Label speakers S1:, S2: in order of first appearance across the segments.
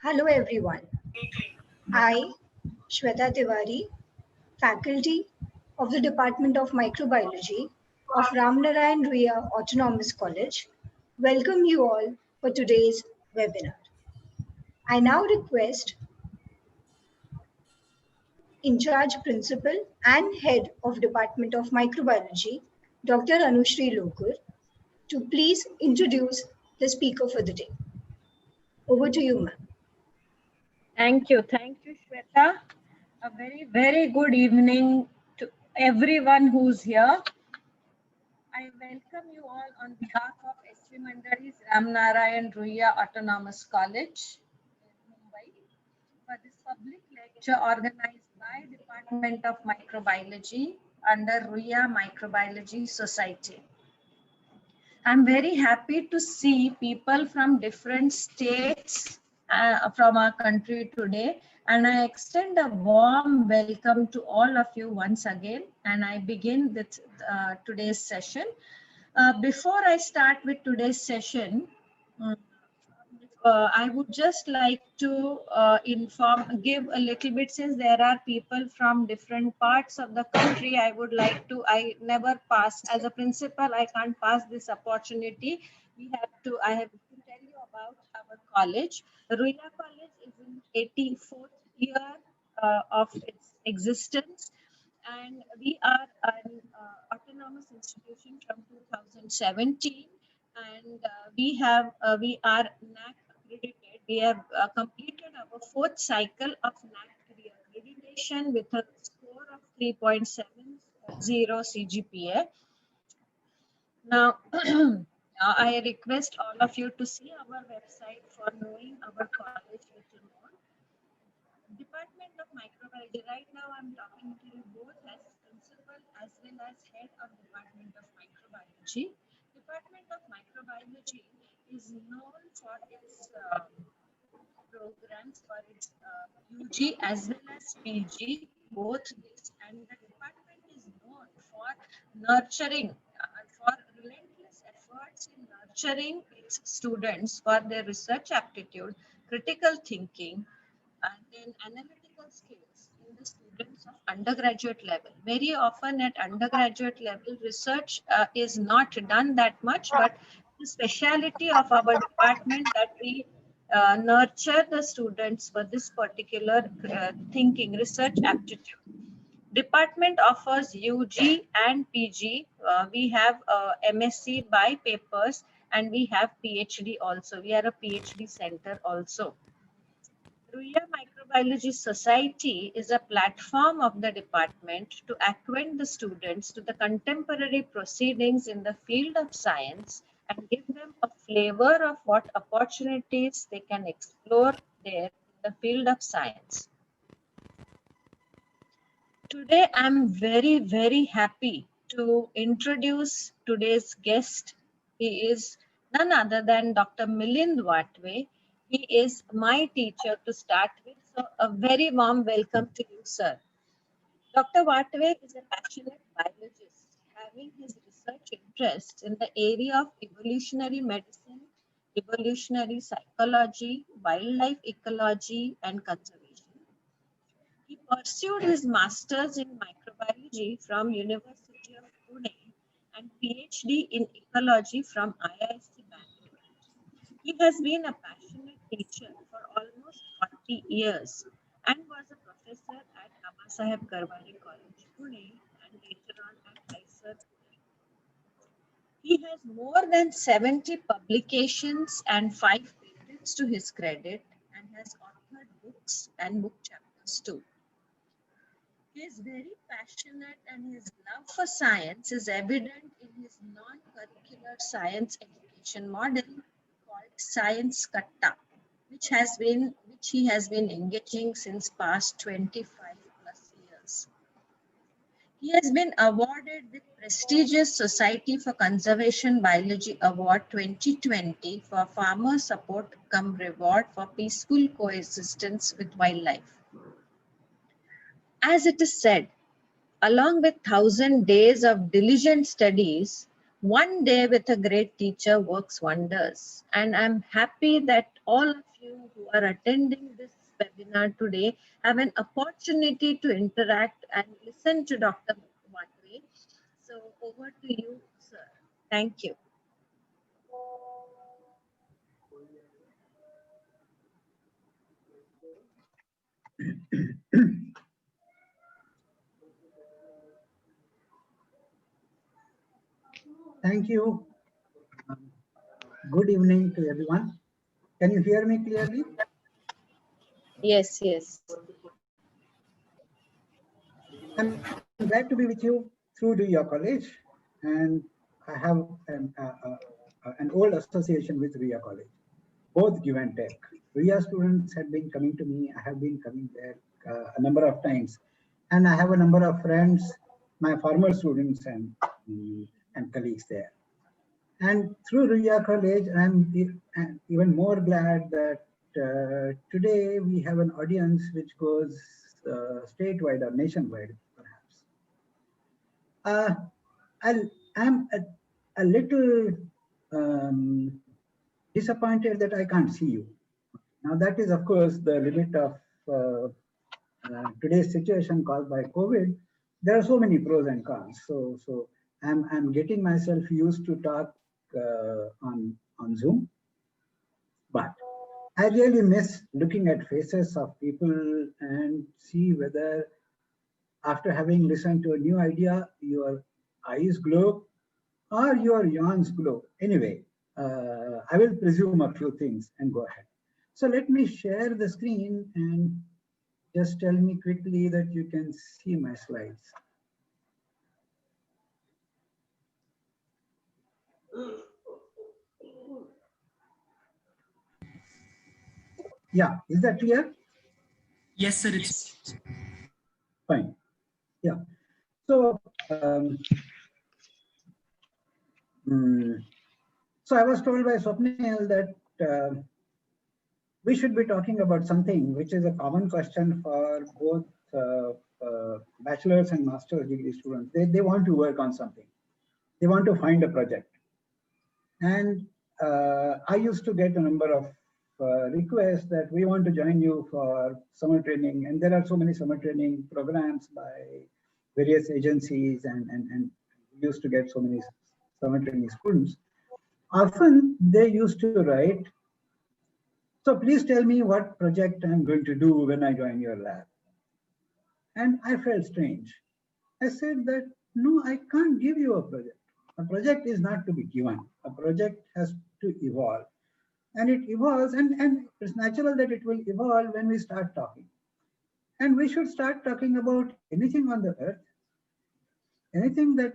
S1: Hello everyone. I, Shweta Tiwari, faculty of the Department of Microbiology of Ramnarayan Ruia Autonomous College, welcome you all for today's webinar. I now request in charge principal and head of Department of Microbiology, Dr. Anushri Lokur, to please introduce the speaker for the day. Over to you, ma'am.
S2: Thank you, Shweta. A very good evening to everyone who's here. I welcome you all on behalf of SC Mandari's Ramnarayan Ruia Autonomous College in Mumbai for this public lecture organized by Department of Microbiology under Ruia Microbiology Society. I'm very happy to see people from different states from our country today, and I extend a warm welcome to all of you once again, and I begin with today's session. Before I start with today's session, I would just like to give a little bit, since there are people from different parts of the country. I never pass, as a principal, I can't pass this opportunity. I have to tell you about our college. Ruia College is in 84th year of its existence, and we are an autonomous institution from 2017, and we are NAC accredited. We have completed our fourth cycle of NAC accreditation with a score of 3.70 CGPA. Now, I request all of you to see our website for knowing our college little more. Department of Microbiology. Right now, I'm talking to you both as principal as well as head of Department of Microbiology. Department of Microbiology is known for its programs, for its UG as well as PG, both this, and the department is known for nurturing, for relentless efforts in nurturing its students for their research aptitude, critical thinking, and then analytical skills in the students of undergraduate level. Very often at undergraduate level, research is not done that much, but the speciality of our department that we nurture the students for this particular thinking, research aptitude. Department offers UG and PG. We have MSc by papers, and we have PhD also. We are a PhD center also. Ruia Microbiology Society is a platform of the department to acquaint the students to the contemporary proceedings in the field of science and give them a flavor of what opportunities they can explore there in the field of science. Today, I'm very happy to introduce today's guest. He is none other than Dr. Milind Watve. He is my teacher to start with. So a very warm welcome to you, sir. Dr. Watve is a passionate biologist having his research interests in the area of evolutionary medicine, evolutionary psychology, wildlife ecology, and conservation. He pursued his master's in microbiology from University of Pune and PhD in ecology from IISc Bangalore. He has been a passionate teacher for almost 40 years and was a professor at Babasaheb Garwade College, Pune, and later on at IISER Pune. He has more than 70 publications and 5 patents to his credit and has authored books and book chapters too. He is very passionate, and his love for science is evident in his non-curricular science education model called Science Katta, which he has been engaging since past 25 plus years. He has been awarded the prestigious Society for Conservation Biology Award 2020 for Farmer Support cum Reward for Peaceful Coexistence with Wildlife. As it is said, along with 1,000 days of diligent studies, one day with a great teacher works wonders. And I'm happy that all of you who are attending this webinar today have an opportunity to interact and listen to Dr. Watwe. So over to you, sir. Thank you.
S3: Thank you. Good evening to everyone. Can you hear me clearly?
S2: Yes, yes.
S3: I'm glad to be with you through Ruya College, and I have an old association with Ruya College, both give and take. Ruya students had been coming to me. I have been coming there a number of times, and I have a number of friends, my former students and colleagues there. And through Ruya College, I'm even more glad that today we have an audience which goes statewide or nationwide, perhaps. I'm a little disappointed that I can't see you. Now that is, of course, the limit of today's situation caused by COVID. There are so many pros and cons. So I'm getting myself used to talk on Zoom, but I really miss looking at faces of people and see whether after having listened to a new idea, your eyes glow or your yawns glow. Anyway, I will presume a few things and go ahead. So let me share the screen and just tell me quickly that you can see my slides. Yeah, is that clear?
S4: Yes, sir. It's
S3: fine. Yeah. So, so I was told by Swapnil that we should be talking about something which is a common question for both bachelor's and master's degree students. They want to work on something. They want to find a project. And I used to get a number of requests that we want to join you for summer training. And there are so many summer training programs by various agencies and we used to get so many summer training students. Often they used to write, so please tell me what project I'm going to do when I join your lab. And I felt strange. I said that, no, I can't give you a project. A project is not to be given. A project has to evolve. And it evolves, and it's natural that it will evolve when we start talking. And we should start talking about anything on the earth, anything that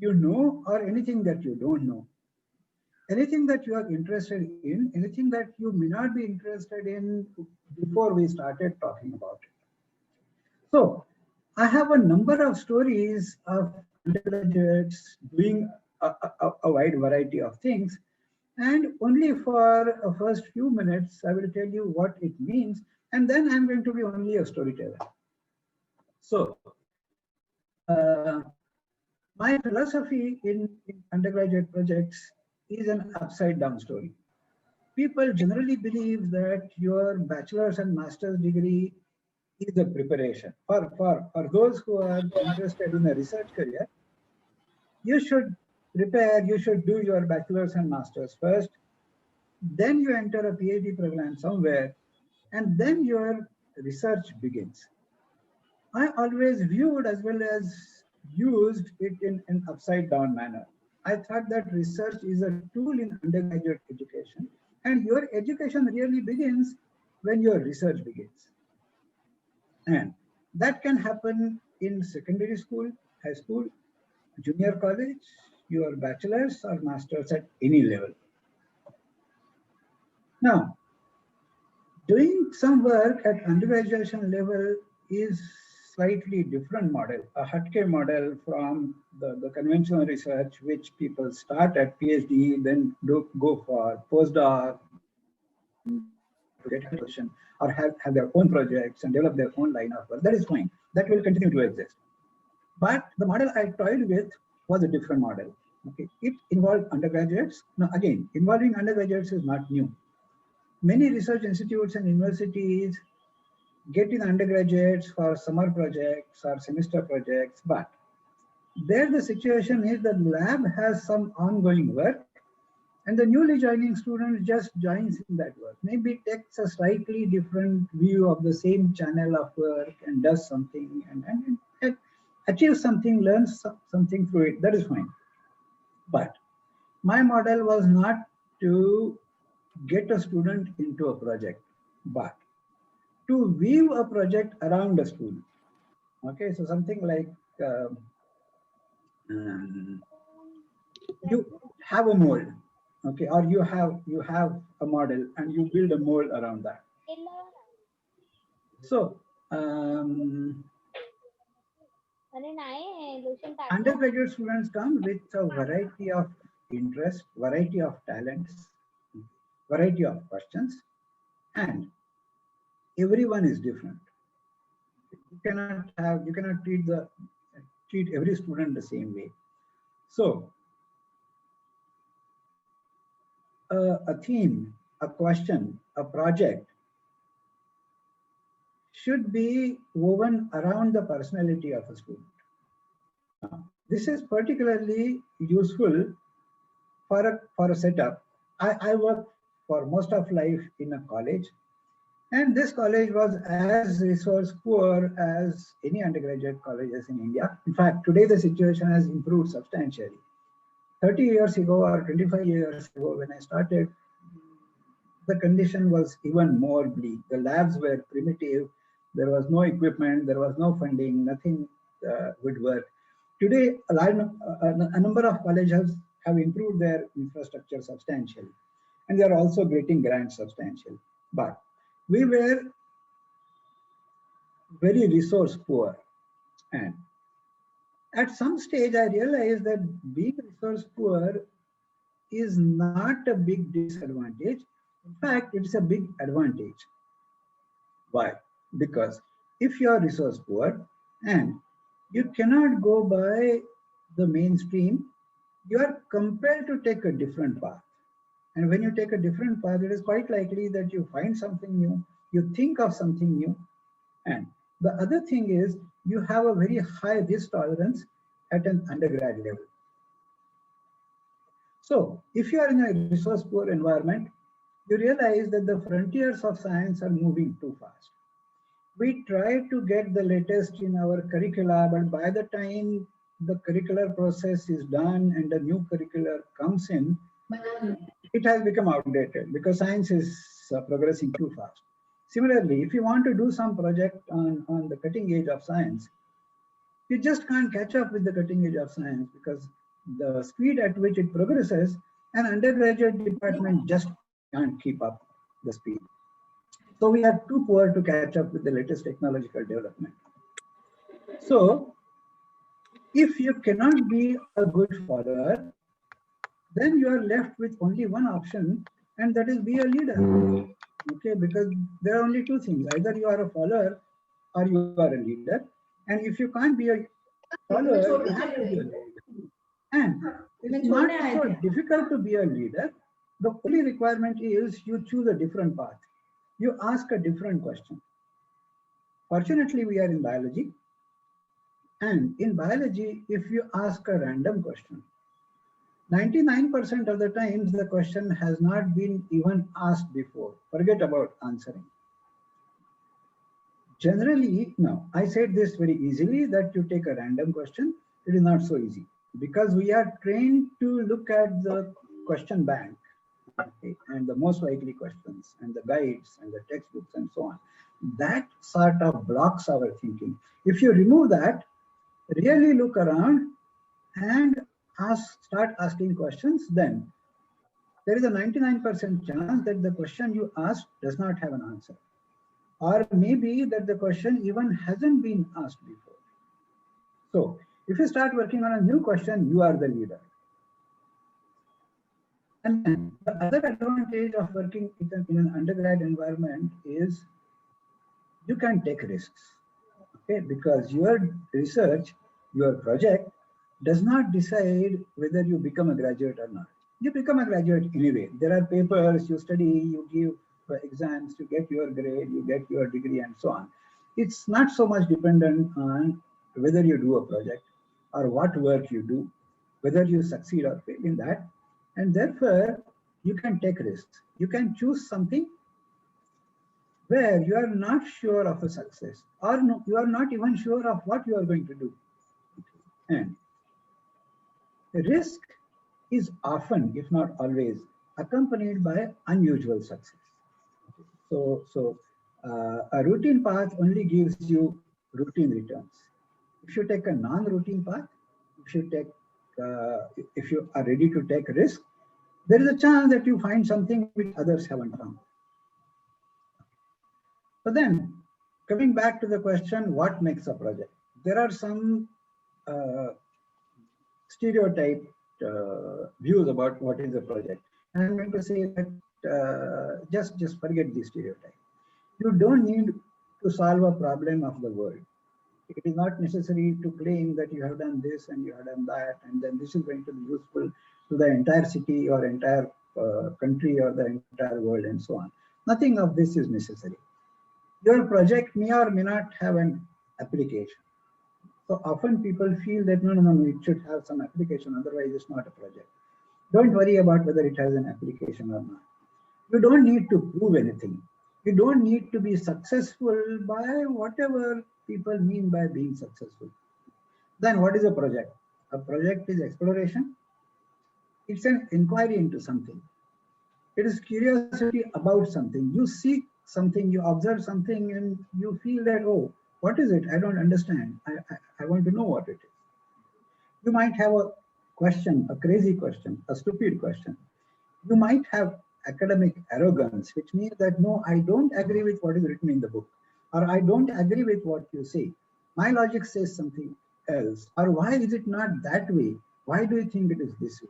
S3: you know or anything that you don't know. Anything that you are interested in, anything that you may not be interested in before we started talking about it. So I have a number of stories of undergraduates doing a wide variety of things. And only for the first few minutes, I will tell you what it means. And then I'm going to be only a storyteller. So my philosophy in undergraduate projects is an upside down story. People generally believe that your bachelor's and master's degree is a preparation. For those who are interested in a research career, you should prepare, you should do your bachelor's and master's first. Then you enter a PhD program somewhere, and then your research begins. I always viewed as well as used it in an upside down manner. I thought that research is a tool in undergraduate education, and your education really begins when your research begins. And that can happen in secondary school, high school, junior college, your bachelor's or master's at any level. Now, doing some work at undergraduate level is slightly different model, a Hatke model from the conventional research, which people start at PhD, then go for postdoc, to get a position, or have their own projects and develop their own line of work. That is fine. That will continue to exist. But the model I toyed with was a different model. Okay, it involved undergraduates. Now, again, involving undergraduates is not new. Many research institutes and universities get in undergraduates for summer projects or semester projects, but there the situation is the lab has some ongoing work and the newly joining student just joins in that work. Maybe takes a slightly different view of the same channel of work and does something and achieves something, learns something through it. That is fine. But my model was not to get a student into a project, but to weave a project around a student. Okay, so something like you have a mold, okay, or you have a model and you build a mold around that. So undergraduate students come with a variety of interests, variety of talents, variety of questions, and everyone is different. You cannot treat every student the same way. So a theme, a question, a project should be woven around the personality of a student. This is particularly useful for a setup. I worked for most of life in a college, and this college was as resource poor as any undergraduate colleges in India. In fact, today the situation has improved substantially. 30 years ago or 25 years ago when I started, the condition was even more bleak. The labs were primitive. There was no equipment. There was no funding. Nothing would work. Today, a number of colleges have improved their infrastructure substantially, and they are also getting grants substantially. But we were very resource poor, and at some stage I realized that being resource poor is not a big disadvantage. In fact, it's a big advantage. Why? Because if you are resource poor and you cannot go by the mainstream, you are compelled to take a different path. And when you take a different path, it is quite likely that you find something new, you think of something new. And the other thing is you have a very high risk tolerance at an undergrad level. So if you are in a resource poor environment, you realize that the frontiers of science are moving too fast. We try to get the latest in our curricula, but by the time the curricular process is done and the new curricular comes in, it has become outdated because science is progressing too fast. Similarly, if you want to do some project on the cutting edge of science, you just can't catch up with the cutting edge of science because the speed at which it progresses, an undergraduate department just can't keep up the speed. So we are too poor to catch up with the latest technological development. So if you cannot be a good follower, then you are left with only one option, and that is be a leader. Okay, because there are only two things: either you are a follower or you are a leader. And if you can't be a follower, you have to be a leader. And it's not so difficult to be a leader. The only requirement is you choose a different path. You ask a different question. Fortunately, we are in biology. And in biology, if you ask a random question, 99% of the times the question has not been even asked before. Forget about answering. Generally, now, I said this very easily that you take a random question. It is not so easy because we are trained to look at the question bank, okay, and the most likely questions and the guides and the textbooks and so on. That sort of blocks our thinking. If you remove that, really look around and start asking questions, then there is a 99% chance that the question you asked does not have an answer. Or maybe that the question even hasn't been asked before. So if you start working on a new question, you are the leader. And then the other advantage of working in an undergrad environment is you can take risks, okay? Because your research, your project does not decide whether you become a graduate or not. You become a graduate anyway. There are papers you study, you give exams, you get your grade, you get your degree, and so on. It's not so much dependent on whether you do a project or what work you do, whether you succeed or fail in that. And therefore, you can take risks. You can choose something where you are not sure of a success, or no, you are not even sure of what you are going to do. And risk is often, if not always, accompanied by unusual success. So a routine path only gives you routine returns. If you take a non-routine path, if you are ready to take risk, there is a chance that you find something which others haven't found. So then, coming back to the question, what makes a project? There are some stereotyped views about what is a project. And I'm going to say that just forget the stereotype. You don't need to solve a problem of the world. It is not necessary to claim that you have done this and you have done that, and then this is going to be useful to the entire city or entire country or the entire world and so on. Nothing of this is necessary. Your project may or may not have an application. So often people feel that no, it should have some application, otherwise it's not a project. Don't worry about whether it has an application or not. You don't need to prove anything. You don't need to be successful by whatever people mean by being successful. Then what is a project? A project is exploration. It's an inquiry into something. It is curiosity about something. You seek something, you observe something, and you feel that, oh, what is it? I don't understand. I want to know what it is. You might have a question, a crazy question, a stupid question. You might have academic arrogance, which means that, no, I don't agree with what is written in the book, or I don't agree with what you say. My logic says something else, or why is it not that way? Why do you think it is this way?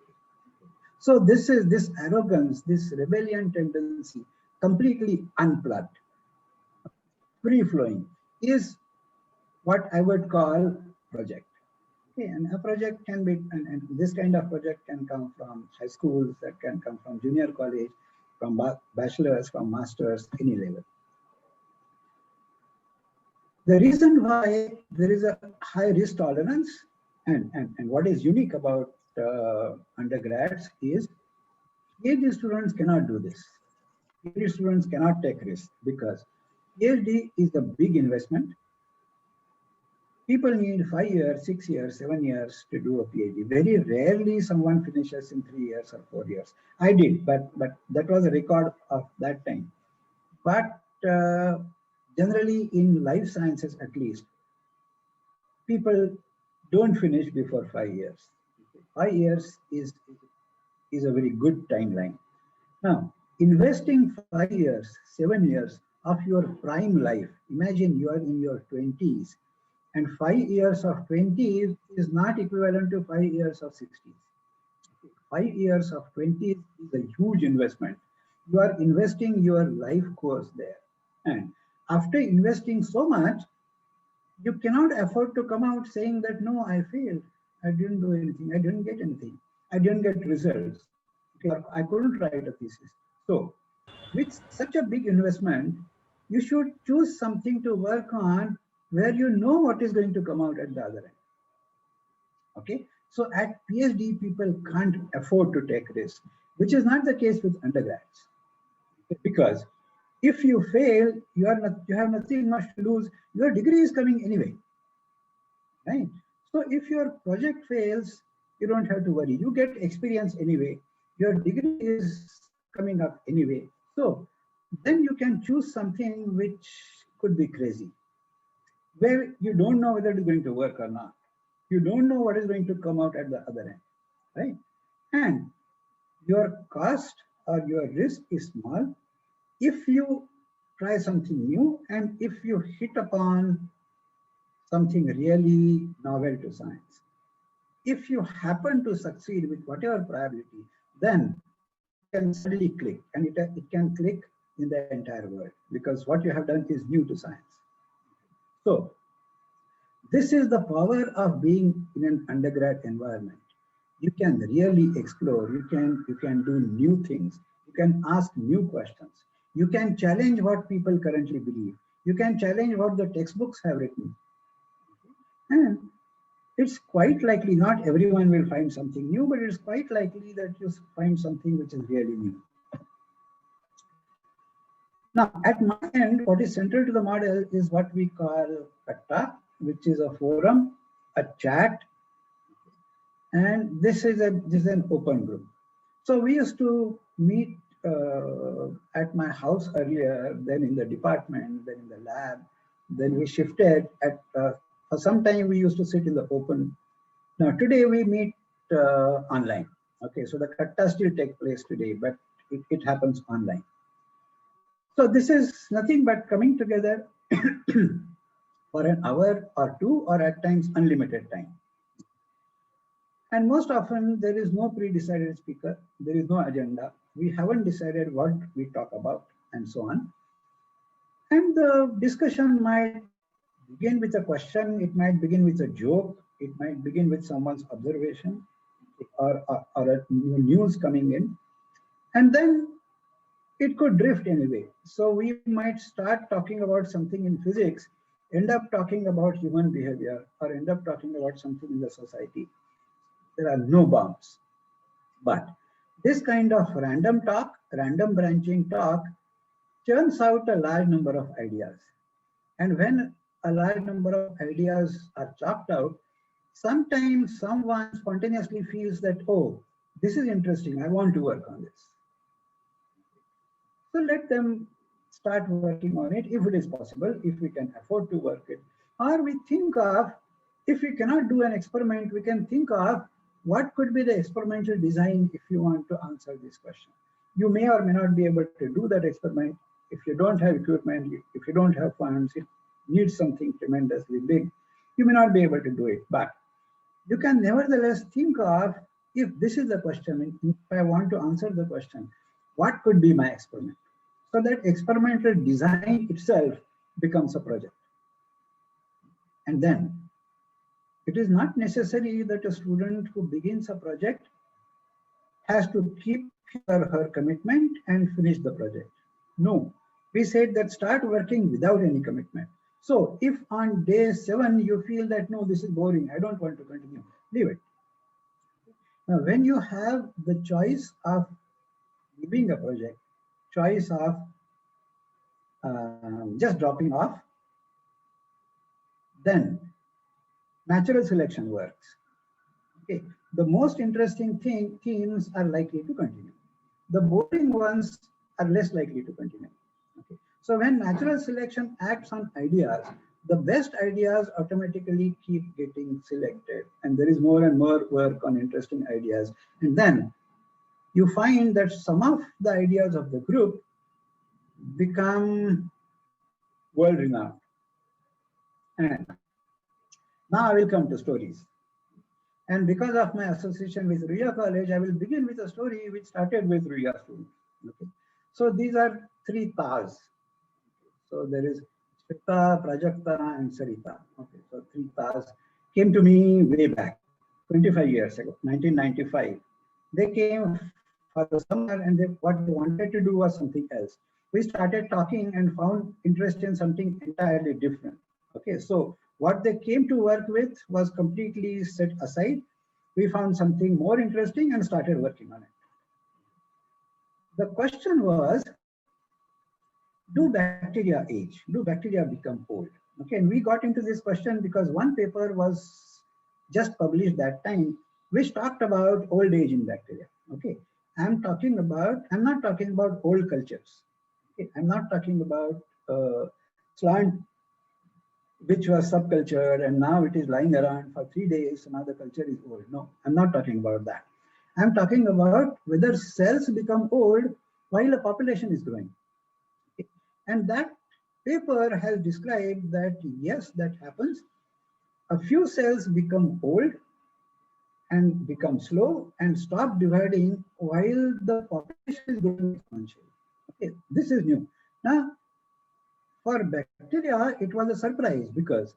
S3: So this is this arrogance, this rebellion tendency, completely unplugged, free-flowing, is what I would call project. Okay, and a project can be, and this kind of project can come from high schools, that can come from junior college, from bachelor's, from master's, any level. The reason why there is a high risk tolerance and what is unique about undergrads is PhD students cannot do this. PhD students cannot take risks because PhD is a big investment. People need 5 years, 6 years, 7 years to do a PhD. Very rarely someone finishes in 3 years or 4 years. I did, but that was a record of that time. But generally in life sciences, at least, people don't finish before 5 years. 5 years is a very good timeline. Now, investing 5 years, 7 years of your prime life, imagine you are in your 20s, and 5 years of 20s is not equivalent to 5 years of 60s. 5 years of 20s is a huge investment. You are investing your life course there. And after investing so much, you cannot afford to come out saying that, no, I failed. I didn't do anything. I didn't get anything. I didn't get results. Okay, I couldn't write a thesis. So with such a big investment, you should choose something to work on where you know what is going to come out at the other end. Okay, so at PhD, people can't afford to take risks, which is not the case with undergrads. Because if you fail, you have nothing much to lose. Your degree is coming anyway, right? So if your project fails, you don't have to worry. You get experience anyway. Your degree is coming up anyway. So then you can choose something which could be crazy, where you don't know whether it's going to work or not. You don't know what is going to come out at the other end, right? And your cost or your risk is small if you try something new and if you hit upon something really novel to science. If you happen to succeed with whatever probability, then it can suddenly click, and it can click in the entire world because what you have done is new to science. So this is the power of being in an undergrad environment. You can really explore, you can do new things, you can ask new questions. You can challenge what people currently believe. You can challenge what the textbooks have written. And it's quite likely, not everyone will find something new, but it's quite likely that you find something which is really new. Now, at my end, what is central to the model is what we call Katta, which is a forum, a chat, and this is an open group. So we used to meet at my house earlier, then in the department, then in the lab, then we shifted for some time we used to sit in the open. Now today we meet online. Okay, so the Katta still takes place today, but it happens online. So this is nothing but coming together for an hour or two, or at times unlimited time. And most often there is no pre-decided speaker, there is no agenda. We haven't decided what we talk about and so on. And the discussion might begin with a question, it might begin with a joke, it might begin with someone's observation or a news coming in. And then it could drift anyway. So we might start talking about something in physics, end up talking about human behavior, or end up talking about something in the society. There are no bounds. But this kind of random talk, random branching talk, churns out a large number of ideas. And when a large number of ideas are chalked out, sometimes someone spontaneously feels that, oh, this is interesting, I want to work on this. So let them start working on it if it is possible, if we can afford to work it. Or we think of, if we cannot do an experiment, we can think of what could be the experimental design if you want to answer this question. You may or may not be able to do that experiment if you don't have equipment, if you don't have funds, it needs something tremendously big, you may not be able to do it. But you can nevertheless think of, if this is the question, if I want to answer the question, what could be my experiment? So that experimental design itself becomes a project. And then it is not necessary that a student who begins a project has to keep his or her commitment and finish the project. No, we said that start working without any commitment. So if on day 7 you feel that, no, this is boring, I don't want to continue, leave it. Now, when you have the choice of leaving a project, choice of just dropping off, then natural selection works. Okay, the most interesting themes are likely to continue. The boring ones are less likely to continue. Okay, so when natural selection acts on ideas, the best ideas automatically keep getting selected, and there is more and more work on interesting ideas. And then you find that some of the ideas of the group become world-renowned. And now I will come to stories. And because of my association with Ruia College, I will begin with a story which started with Ruia students. Okay. So these are 3 Tas. So there is Shweta, Prajakta, and Sarita. Okay, so 3 Tas came to me way back, 25 years ago, 1995. They came for the summer, and what they wanted to do was something else. We started talking and found interest in something entirely different. Okay, so what they came to work with was completely set aside. We found something more interesting and started working on it. The question was, do bacteria age? Do bacteria become old? Okay, and we got into this question because one paper was just published that time, which talked about old age in bacteria. Okay, I'm not talking about old cultures. Okay? I'm not talking about slant, which was subcultured and now it is lying around for 3 days, so now the culture is old. No, I'm not talking about that. I'm talking about whether cells become old while a population is growing. Okay? And that paper has described that yes, that happens. A few cells become old and become slow and stop dividing while the population is growing exponentially. Okay, this is new. Now, for bacteria, it was a surprise because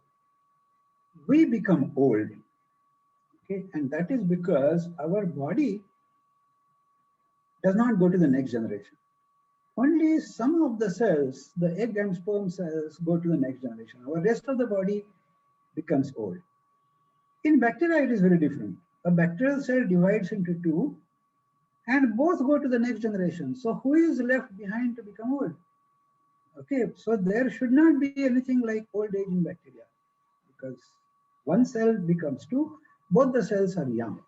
S3: we become old. Okay, and that is because our body does not go to the next generation. only some of the cells, the egg and sperm cells, go to the next generation. Our rest of the body becomes old. In bacteria, it is very different. A bacterial cell divides into two and both go to the next generation. So who is left behind to become old? Okay, so there should not be anything like old age in bacteria, because one cell becomes two, both the cells are young.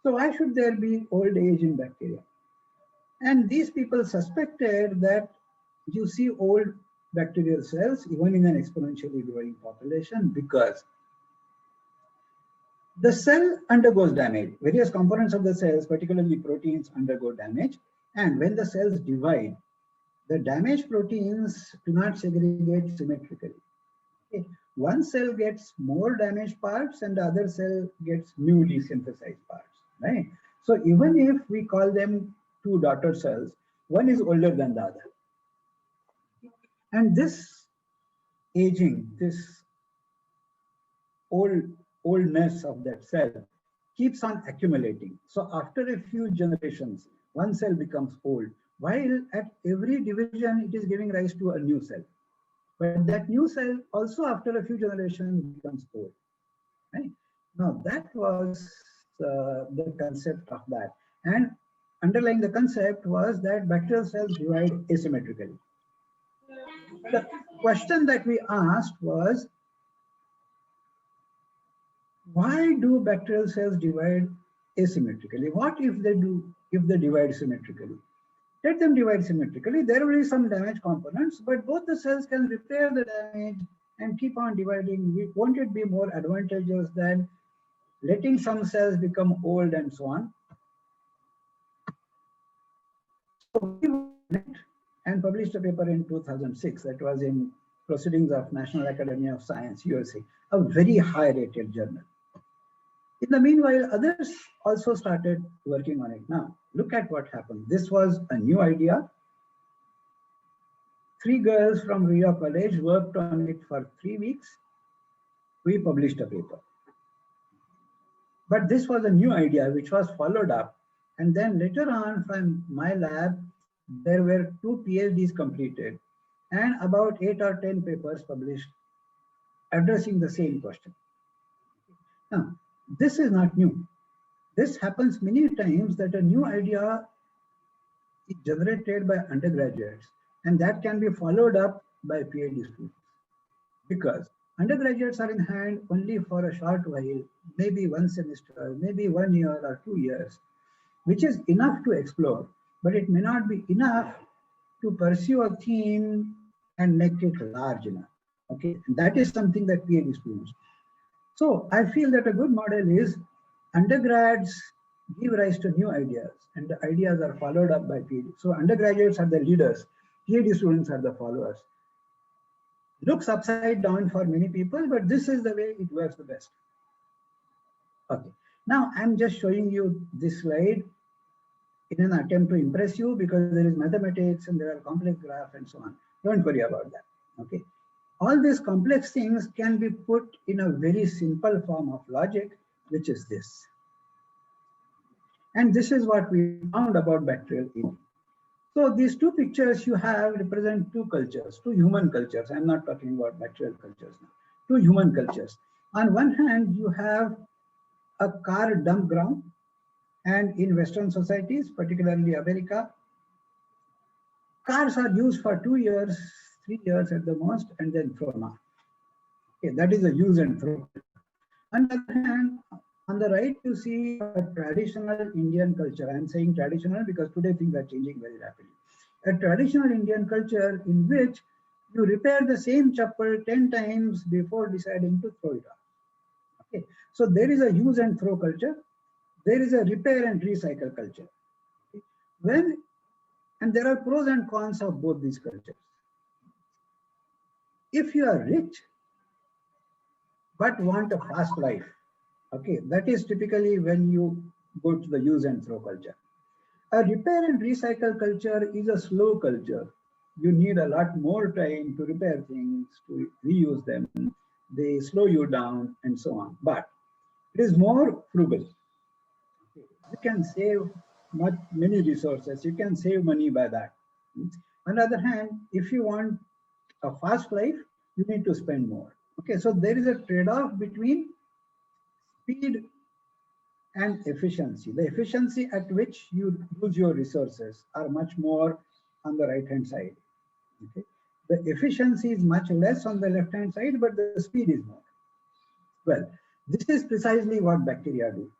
S3: So why should there be old age in bacteria? And these people suspected that you see old bacterial cells even in an exponentially growing population, because the cell undergoes damage. Various components of the cells, particularly proteins, undergo damage. And when the cells divide, the damaged proteins do not segregate symmetrically. Okay. One cell gets more damaged parts and the other cell gets newly synthesized parts, right? So even if we call them two daughter cells, one is older than the other. And this aging, this oldness of that cell keeps on accumulating. So after a few generations, one cell becomes old, while at every division, it is giving rise to a new cell. But that new cell also after a few generations becomes old. Right? Now that was the concept of that. And underlying the concept was that bacterial cells divide asymmetrically. The question that we asked was, why do bacterial cells divide asymmetrically? What if they do, if they divide symmetrically? Let them divide symmetrically. There will be some damage components, but both the cells can repair the damage and keep on dividing. Won't it be more advantageous than letting some cells become old and so on? So we went and published a paper in 2006 that was in Proceedings of National Academy of Science, USA, a very high-rated journal. In the meanwhile, others also started working on it. Now, look at what happened. This was a new idea. 3 girls from Rio College worked on it for 3 weeks. We published a paper. But this was a new idea which was followed up. And then later on from my lab, there were 2 PhDs completed and about 8 or 10 papers published addressing the same question. Now, this is not new. This happens many times, that a new idea is generated by undergraduates and that can be followed up by PhD students, because undergraduates are in hand only for a short while, maybe 1 semester, maybe 1 year or 2 years, which is enough to explore, but it may not be enough to pursue a theme and make it large enough. Okay, and that is something that PhD students. So I feel that a good model is undergrads give rise to new ideas and the ideas are followed up by PhD. So undergraduates are the leaders, PhD students are the followers. Looks upside down for many people, but this is the way it works the best. Okay, now I'm just showing you this slide in an attempt to impress you, because there is mathematics and there are complex graphs and so on. Don't worry about that. Okay, all these complex things can be put in a very simple form of logic, which is this. And this is what we found about bacterial aging. So these 2 pictures you have represent 2 cultures, 2 human cultures. I'm not talking about bacterial cultures now. 2 human cultures. On one hand, you have a car dump ground, and in Western societies, particularly America, cars are used for 2 years, 3 years at the most, and then thrown off. Okay, that is a use and throw. On the other hand, on the right, you see a traditional Indian culture. I'm saying traditional because today things are changing very rapidly. A traditional Indian culture in which you repair the same chappal 10 times before deciding to throw it off. Okay, so there is a use and throw culture. There is a repair and recycle culture. Okay. And there are pros and cons of both these cultures. If you are rich but want a fast life, okay, that is typically when you go to the use and throw culture. A repair and recycle culture is a slow culture. You need a lot more time to repair things, to reuse them. They slow you down and so on. But it is more frugal. You can save many resources. You can save money by that. On the other hand, if you want a fast life, you need to spend more. Okay, so there is a trade-off between speed and efficiency. The efficiency at which you use your resources are much more on the right-hand side. Okay, the efficiency is much less on the left-hand side, but the speed is more. Well, this is precisely what bacteria do.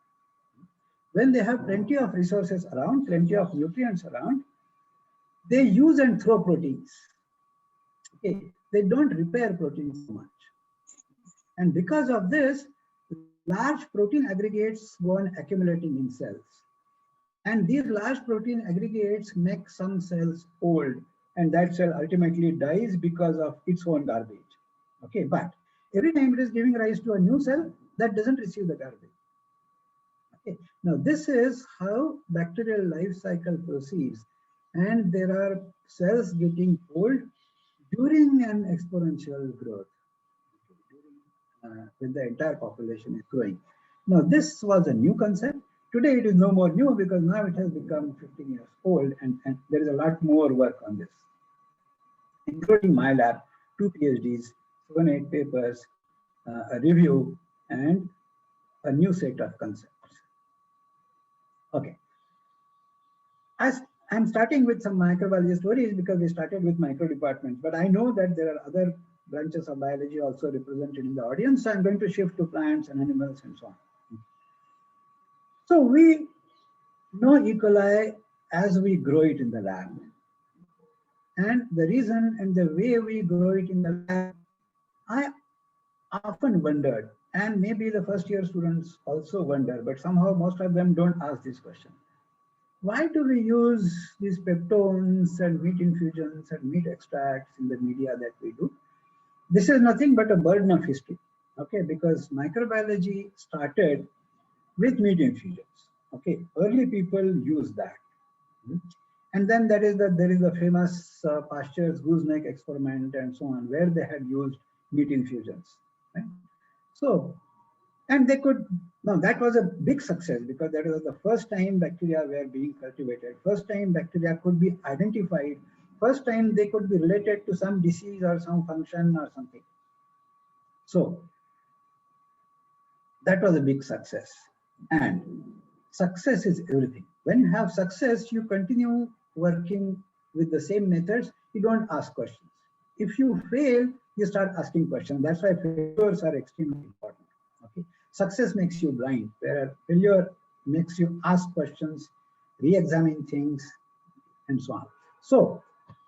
S3: When they have plenty of resources around, plenty of nutrients around, they use and throw proteins. Okay, they don't repair proteins so much. And because of this, large protein aggregates go on accumulating in cells. And these large protein aggregates make some cells old, and that cell ultimately dies because of its own garbage. Okay, but every time it is giving rise to a new cell that doesn't receive the garbage. Okay, now this is how bacterial life cycle proceeds, and there are cells getting old during an exponential growth, when the entire population is growing. Now, this was a new concept. Today, it is no more new because now it has become 15 years old, and there is a lot more work on this, including my lab, 2 PhDs, 7, 8 papers, a review, and a new set of concepts. Okay. As I'm starting with some microbiology stories because we started with micro departments, but I know that there are other branches of biology also represented in the audience. So I'm going to shift to plants and animals and so on. So we know E. coli as we grow it in the lab. And the reason and the way we grow it in the lab, I often wondered, and maybe the first year students also wonder, but somehow most of them don't ask this question. Why do we use these peptones and meat infusions and meat extracts in the media that we do? This is nothing but a burden of history, okay? Because microbiology started with meat infusions, okay? Early people used that. And then there is the famous Pasteur's gooseneck experiment and so on, where they had used meat infusions, right? So, and they could, now that was a big success because that was the first time bacteria were being cultivated, first time bacteria could be identified, first time they could be related to some disease or some function or something. So that was a big success. And success is everything. When you have success, you continue working with the same methods, you don't ask questions. If you fail, you start asking questions. That's why failures are extremely important. Okay? Success makes you blind, where failure makes you ask questions, re-examine things, and so on. So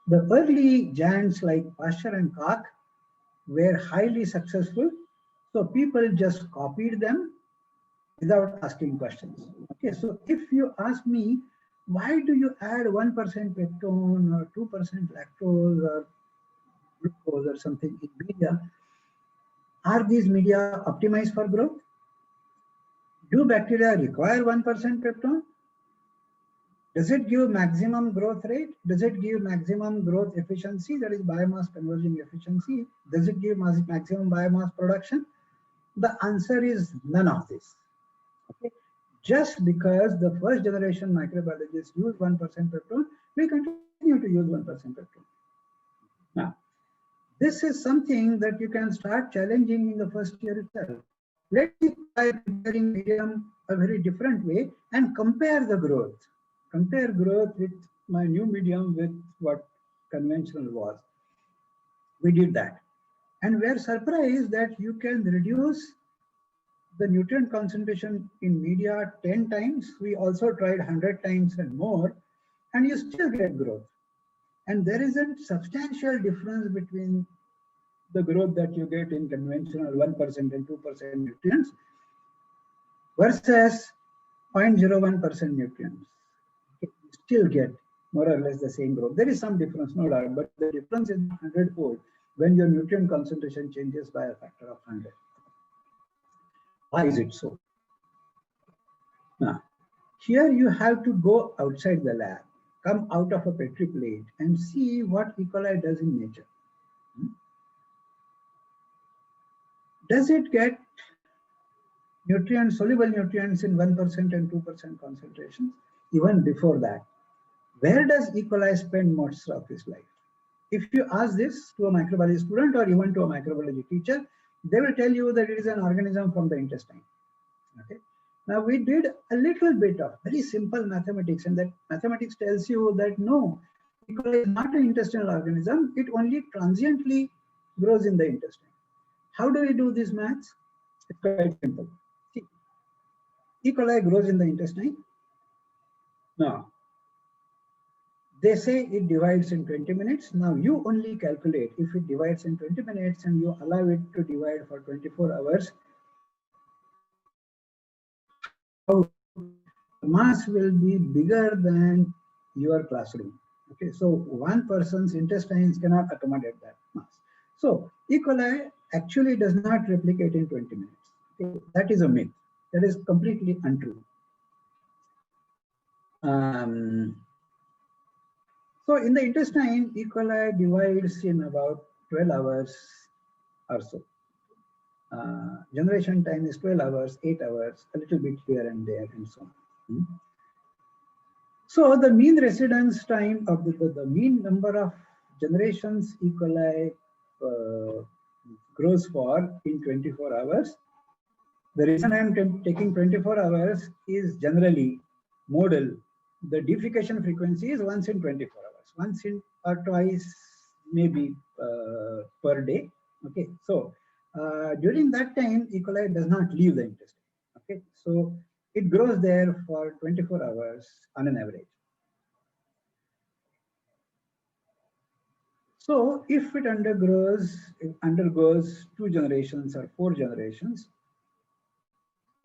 S3: the early giants like Pasteur and Koch were highly successful. So people just copied them without asking questions. Okay, so if you ask me, why do you add 1% peptone or 2% lactose or glucose or something in media? Are these media optimized for growth? Do bacteria require 1% peptone? Does it give maximum growth rate? Does it give maximum growth efficiency, that is biomass conversion efficiency? Does it give maximum biomass production? The answer is none of this. Okay. Just because the first generation microbiologists use 1% peptone, we continue to use 1% peptone. Now, this is something that you can start challenging in the first year itself. Let's try preparing medium a very different way and compare the growth. Compare growth with my new medium with what conventional was. We did that. And we're surprised that you can reduce the nutrient concentration in media 10 times. We also tried 100 times and more, and you still get growth. And there is a substantial difference between the growth that you get in conventional 1% and 2% nutrients versus 0.01% nutrients. You still get more or less the same growth. There is some difference, no doubt, but the difference is 100-fold when your nutrient concentration changes by a factor of 100. Why is it so? Now, here you have to go outside the lab, come out of a Petri plate and see what E. coli does in nature. Does it get nutrients, soluble nutrients in 1% and 2% concentrations? Even before that, Where does E. coli spend most of his life? If you ask this to a microbiology student or even to a microbiology teacher, they will tell you that it is an organism from the intestine. Okay. Now we did a little bit of very simple mathematics, and that mathematics tells you that no, E. coli is not an intestinal organism. It only transiently grows in the intestine. How do we do these maths? It's quite simple. See, E. coli grows in the intestine. Now, they say it divides in 20 minutes. Now you only calculate if it divides in 20 minutes and you allow it to divide for 24 hours, how the mass will be bigger than your classroom. Okay, so one person's intestines cannot accommodate that mass. So E. coli actually does not replicate in 20 minutes. Okay, that is a myth. That is completely untrue. So in the intestine, E. coli divides in about 12 hours or so. Generation time is 12 hours, 8 hours, a little bit here and there, and so on. So the mean residence time of the mean number of generations E. coli grows for in 24 hours. The reason I'm taking 24 hours is generally modal. The defecation frequency is once in 24 hours, once in or twice maybe per day. Okay, so during that time, E. coli does not leave the intestine. Okay, so it grows there for 24 hours on an average. So if it undergoes 2 generations or 4 generations,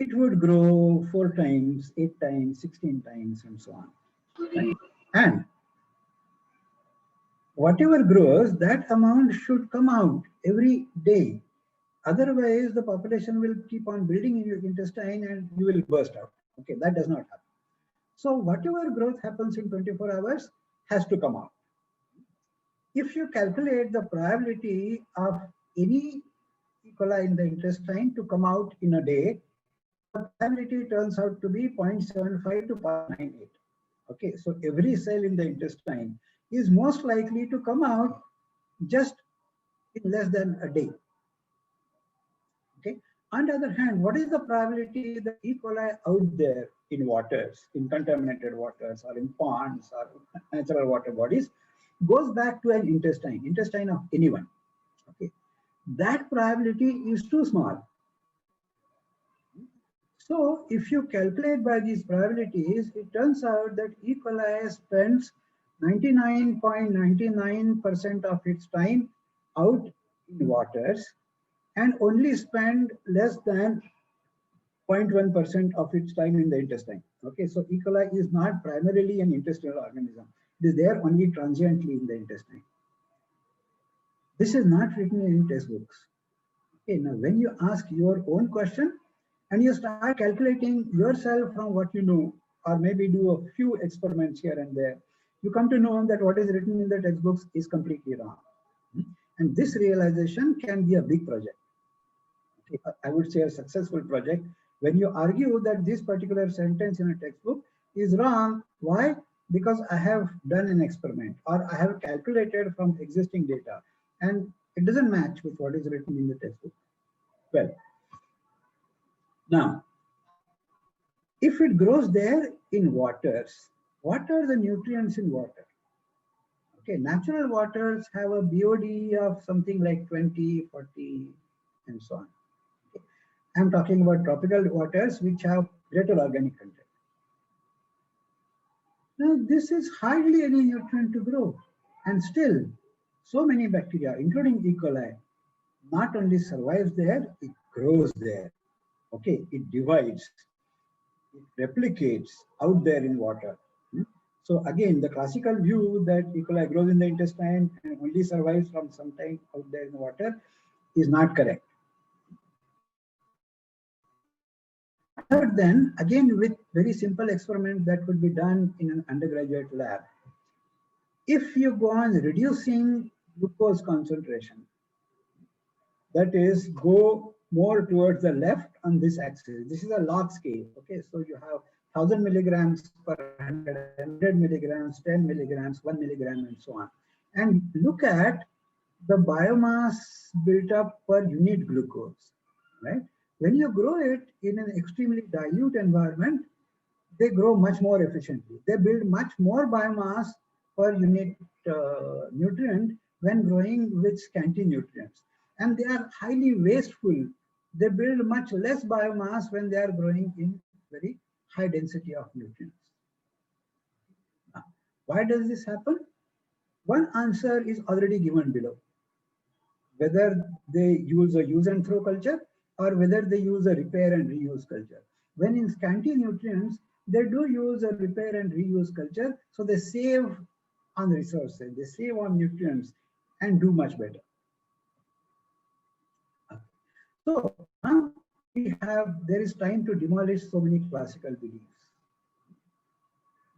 S3: it would grow 4 times, 8 times, 16 times, and so on. Right? And whatever grows, that amount should come out every day. Otherwise, the population will keep on building in your intestine and you will burst out. Okay, that does not happen. So whatever growth happens in 24 hours has to come out. If you calculate the probability of any E. coli in the intestine to come out in a day, the probability turns out to be 0.75 to 0.98. Okay, so every cell in the intestine is most likely to come out just in less than a day. Okay. On the other hand, what is the probability that E. coli out there in waters, in contaminated waters, or in ponds or natural water bodies, goes back to an intestine of anyone? Okay, that probability is too small. So if you calculate by these probabilities, it turns out that E. coli spends 99.99% of its time out in waters and only spend less than 0.1% of its time in the intestine. Okay, so E. coli is not primarily an intestinal organism. It is there only transiently in the intestine. This is not written in textbooks. Okay, now when you ask your own question and you start calculating yourself from what you know, or maybe do a few experiments here and there, you come to know that what is written in the textbooks is completely wrong. And this realization can be a big project. Okay, I would say a successful project. When you argue that this particular sentence in a textbook is wrong, why? Because I have done an experiment or I have calculated from existing data and it doesn't match with what is written in the textbook. Well, now, if it grows there in waters, what are the nutrients in water? Okay, natural waters have a BOD of something like 20, 40, and so on. Okay. I'm talking about tropical waters which have greater organic content. Now, this is hardly any nutrient to grow, and still, so many bacteria, including E. coli, not only survives there, it grows there. Okay, it divides, it replicates out there in water. So again, the classical view that E. coli grows in the intestine and only survives from some time out there in the water is not correct. Third, then, again, with very simple experiment that could be done in an undergraduate lab. If you go on reducing glucose concentration, that is, go more towards the left on this axis. This is a log scale. Okay, so you have 1000 milligrams per 100 milligrams, 10 milligrams, 1 milligram, and so on. And look at the biomass built up per unit glucose, right? When you grow it in an extremely dilute environment, they grow much more efficiently. They build much more biomass per unit nutrient when growing with scanty nutrients. And they are highly wasteful. They build much less biomass when they are growing in very high density of nutrients. Now, why does this happen? One answer is already given below. Whether they use a use and throw culture or whether they use a repair and reuse culture. When in scanty nutrients, they do use a repair and reuse culture, so they save on resources, they save on nutrients and do much better. So now there is time to demolish so many classical beliefs.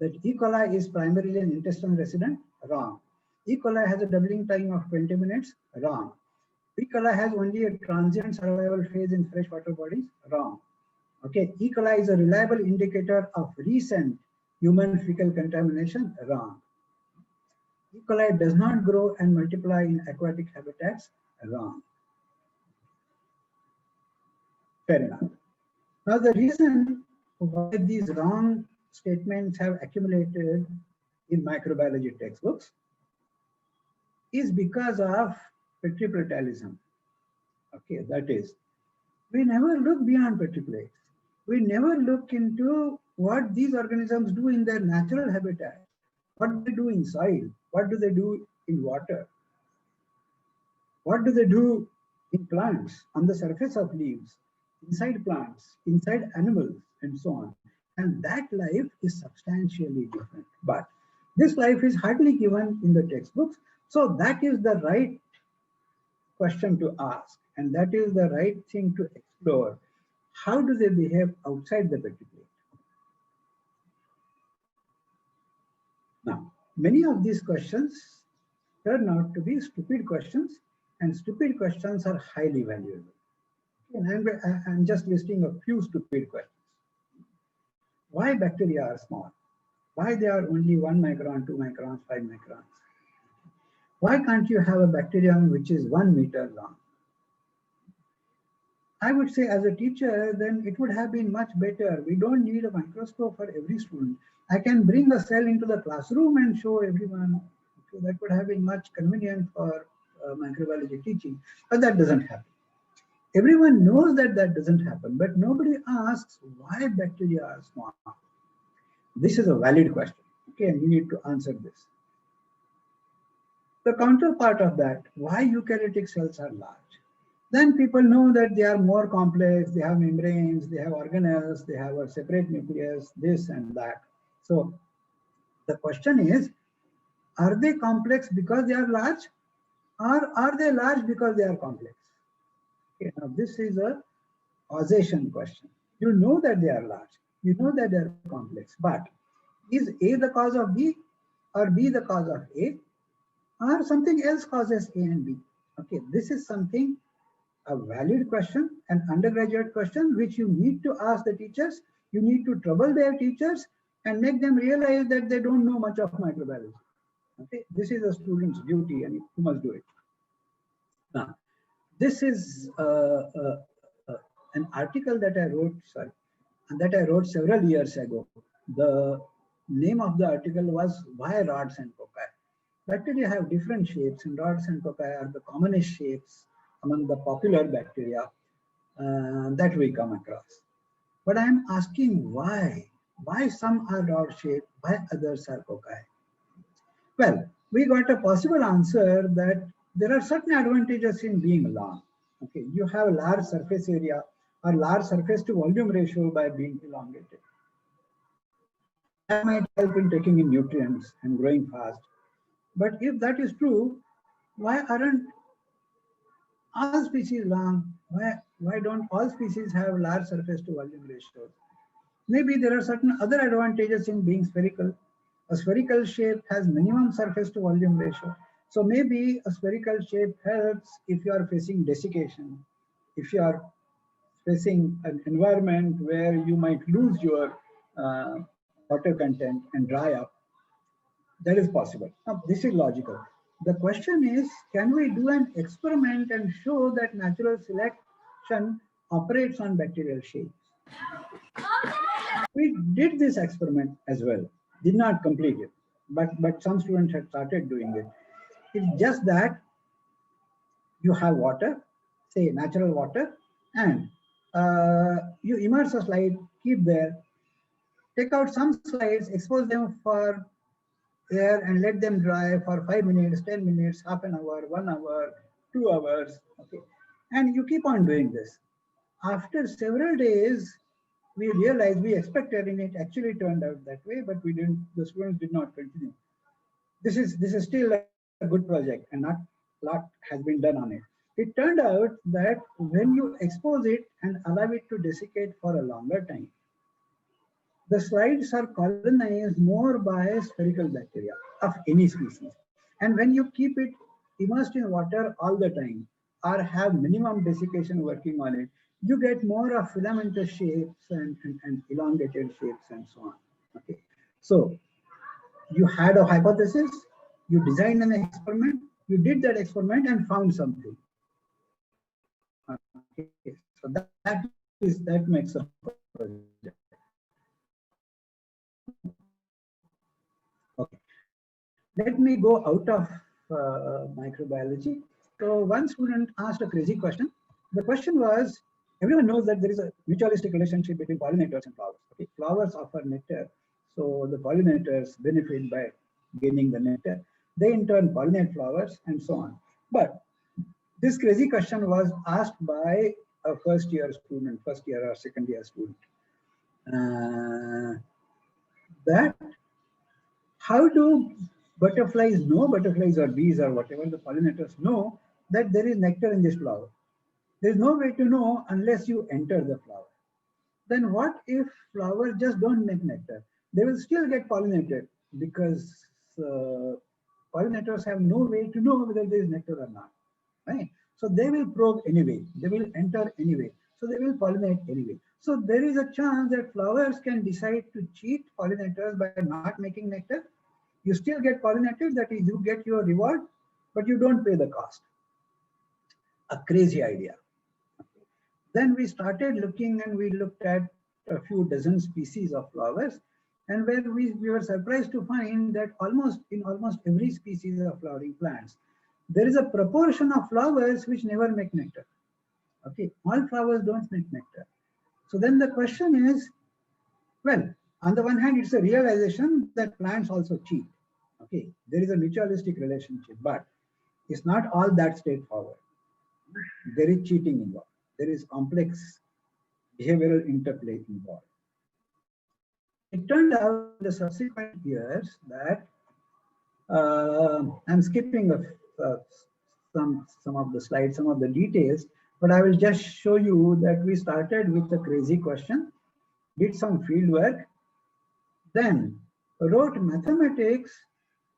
S3: That E. coli is primarily an intestinal resident, wrong. E. coli has a doubling time of 20 minutes, wrong. E. coli has only a transient survival phase in freshwater bodies, wrong. Okay, E. coli is a reliable indicator of recent human fecal contamination, wrong. E. coli does not grow and multiply in aquatic habitats, wrong. Fair enough. Now the reason why these wrong statements have accumulated in microbiology textbooks is because of Petri platelism. Okay, that is, we never look beyond Petri plates. We never look into what these organisms do in their natural habitat, what do they do in soil, what do they do in water, what do they do in plants, on the surface of leaves, inside plants, inside animals, and so on. And that life is substantially different. But this life is hardly given in the textbooks. So that is the right question to ask. And that is the right thing to explore. How do they behave outside the Petri plate? Now, many of these questions turn out to be stupid questions, and stupid questions are highly valuable. And I'm just listing a few stupid questions. Why bacteria are small? Why they are only 1 micron, 2 microns, 5 microns? Why can't you have a bacterium which is 1 meter long? I would say as a teacher, then it would have been much better. We don't need a microscope for every student. I can bring a cell into the classroom and show everyone. Okay, that would have been much convenient for microbiology teaching, but that doesn't happen. Everyone knows that that doesn't happen, but nobody asks why bacteria are small. This is a valid question, okay, and we need to answer this. The counterpart of that, why eukaryotic cells are large? Then people know that they are more complex, they have membranes, they have organelles, they have a separate nucleus, this and that. So the question is, are they complex because they are large, or are they large because they are complex? Okay, now this is a causation question. You know that they are large, you know that they are complex, but is A the cause of B or B the cause of A, or something else causes A and B? Okay, this is something, a valid question, an undergraduate question, which you need to ask the teachers. You need to trouble their teachers and make them realize that they don't know much of microbiology. Okay, this is a student's duty and you must do it. Now, this is an article that I wrote several years ago. The name of the article was Why Rods and Cocci. Bacteria have different shapes, and rods and cocci are the commonest shapes among the popular bacteria that we come across. But I am asking why? Why some are rod shaped, why others are cocci? Well, we got a possible answer that there are certain advantages in being long. Okay, you have a large surface area or large surface to volume ratio by being elongated. That might help in taking in nutrients and growing fast. But if that is true, why aren't all species long? Why don't all species have large surface to volume ratios? Maybe there are certain other advantages in being spherical. A spherical shape has minimum surface to volume ratio. So maybe a spherical shape helps if you are facing desiccation, if you are facing an environment where you might lose your water content and dry up, that is possible. Now, this is logical. The question is, can we do an experiment and show that natural selection operates on bacterial shapes? We did this experiment as well, did not complete it, but some students had started doing it. It's just that you have water, say natural water, and you immerse a slide, keep there, take out some slides, expose them for air and let them dry for 5 minutes, 10 minutes, half an hour, 1 hour, 2 hours, okay? And you keep on doing this. After several days, we realized, we expected, and it actually turned out that way, but we didn't, the students did not continue. This is still a good project and not a lot has been done on it. It turned out that when you expose it and allow it to desiccate for a longer time, the slides are colonized more by spherical bacteria of any species. And when you keep it immersed in water all the time or have minimum desiccation working on it, you get more of filamentous shapes and elongated shapes and so on. Okay. So you had a hypothesis, you designed an experiment, you did that experiment and found something. Okay. So that makes a project. Okay. Let me go out of microbiology. So one student asked a crazy question. The question was, everyone knows that there is a mutualistic relationship between pollinators and flowers. Okay? Flowers offer nectar, so the pollinators benefit by gaining the nectar. They in turn pollinate flowers and so on. But this crazy question was asked by a first year student, first year or second year student. That how do butterflies know, butterflies or bees or whatever the pollinators know that there is nectar in this flower? There is no way to know unless you enter the flower. Then what if flowers just don't make nectar? They will still get pollinated because pollinators have no way to know whether there is nectar or not, right? So they will probe anyway, they will enter anyway, so they will pollinate anyway. So there is a chance that flowers can decide to cheat pollinators by not making nectar. You still get pollinated, that is, you get your reward, but you don't pay the cost. A crazy idea. Then we started looking and we looked at a few dozen species of flowers, and where we were surprised to find that in almost every species of flowering plants, there is a proportion of flowers which never make nectar. Okay, all flowers don't make nectar. So then the question is, well, on the one hand, it's a realization that plants also cheat. Okay, there is a mutualistic relationship, but it's not all that straightforward. There is cheating involved. There is complex behavioral interplay involved. It turned out in the subsequent years that I'm skipping some of the slides, some of the details, but I will just show you that we started with a crazy question, did some field work, then wrote mathematics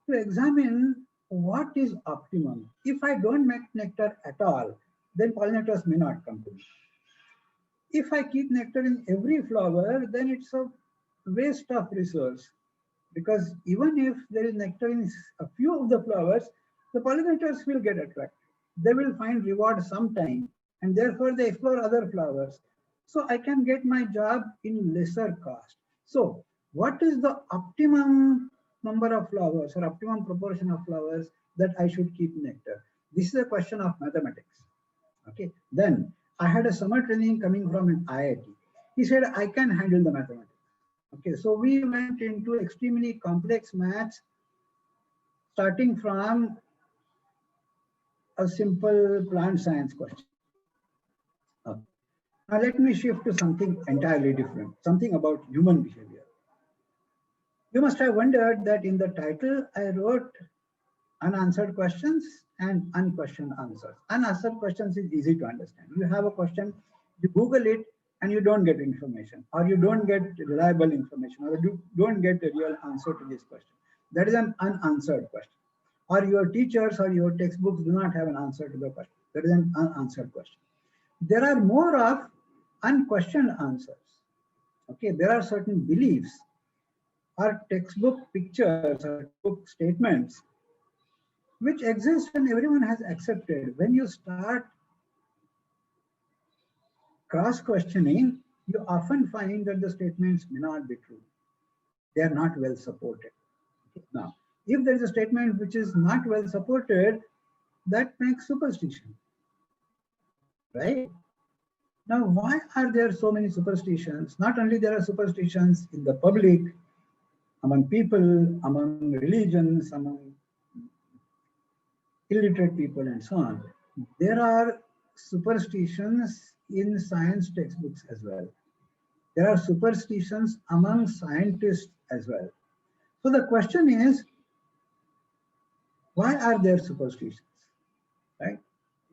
S3: to examine what is optimum. If I don't make nectar at all, then pollinators may not come to me. If I keep nectar in every flower, then it's a waste of resource, because even if there is nectar in a few of the flowers, the pollinators will get attracted. They will find reward sometime, and therefore they explore other flowers. So I can get my job in lesser cost. So what is the optimum number of flowers or optimum proportion of flowers that I should keep nectar? This is a question of mathematics. Okay. Then I had a summer training coming from an IIT. He said, I can handle the mathematics. Okay, so we went into extremely complex maths, starting from a simple plant science question. Okay. Now let me shift to something entirely different, something about human behavior. You must have wondered that in the title, I wrote unanswered questions and unquestioned answers. Unanswered questions is easy to understand. You have a question, you Google it, and you don't get information, or you don't get reliable information, or you don't get a real answer to this question. That is an unanswered question. Or your teachers or your textbooks do not have an answer to the question. That is an unanswered question. There are more of unquestioned answers. Okay, there are certain beliefs or textbook pictures or textbook statements which exist and everyone has accepted. When you start cross-questioning, you often find that the statements may not be true. They are not well supported. Okay. Now, if there is a statement which is not well supported, that makes superstition, right? Now, why are there so many superstitions? Not only there are superstitions in the public, among people, among religions, among illiterate people and so on. There are superstitions in science textbooks as well. There are superstitions among scientists as well. So the question is, why are there superstitions, right?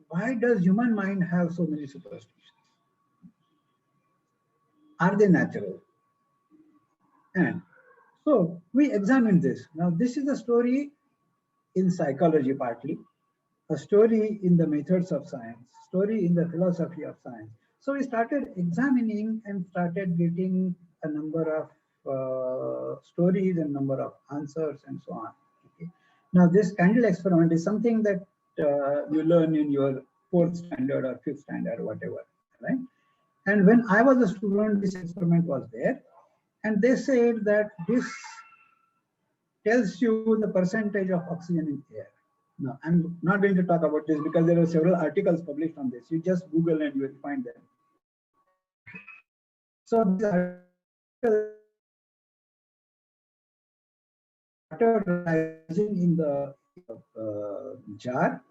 S3: Why does human mind have so many superstitions? Are they natural? And so we examine this. Now, this is a story in psychology partly, a story in the methods of science, story in the philosophy of science. So we started examining and started getting a number of stories and number of answers and so on. Okay. Now this candle experiment is something that you learn in your 4th standard or 5th standard, whatever, right? And when I was a student, this experiment was there, and they said that this tells you the percentage of oxygen in air. No, I'm not going to talk about this because there are several articles published on this. You just Google and you will find them. So these articles, water rising in the jar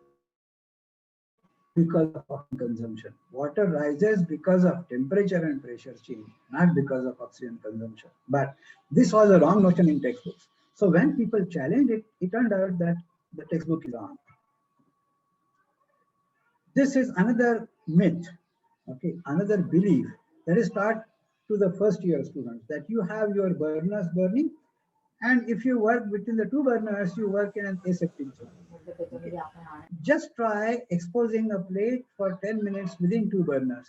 S3: because of oxygen consumption. Water rises because of temperature and pressure change, not because of oxygen consumption. But this was a wrong notion in textbooks. So when people challenged it, it turned out that the textbook is wrong. This is another myth, okay, another belief that is taught to the first year students, that you have your burners burning, and if you work between the 2 burners, you work in an aseptic zone. Okay. Just try exposing a plate for 10 minutes within 2 burners.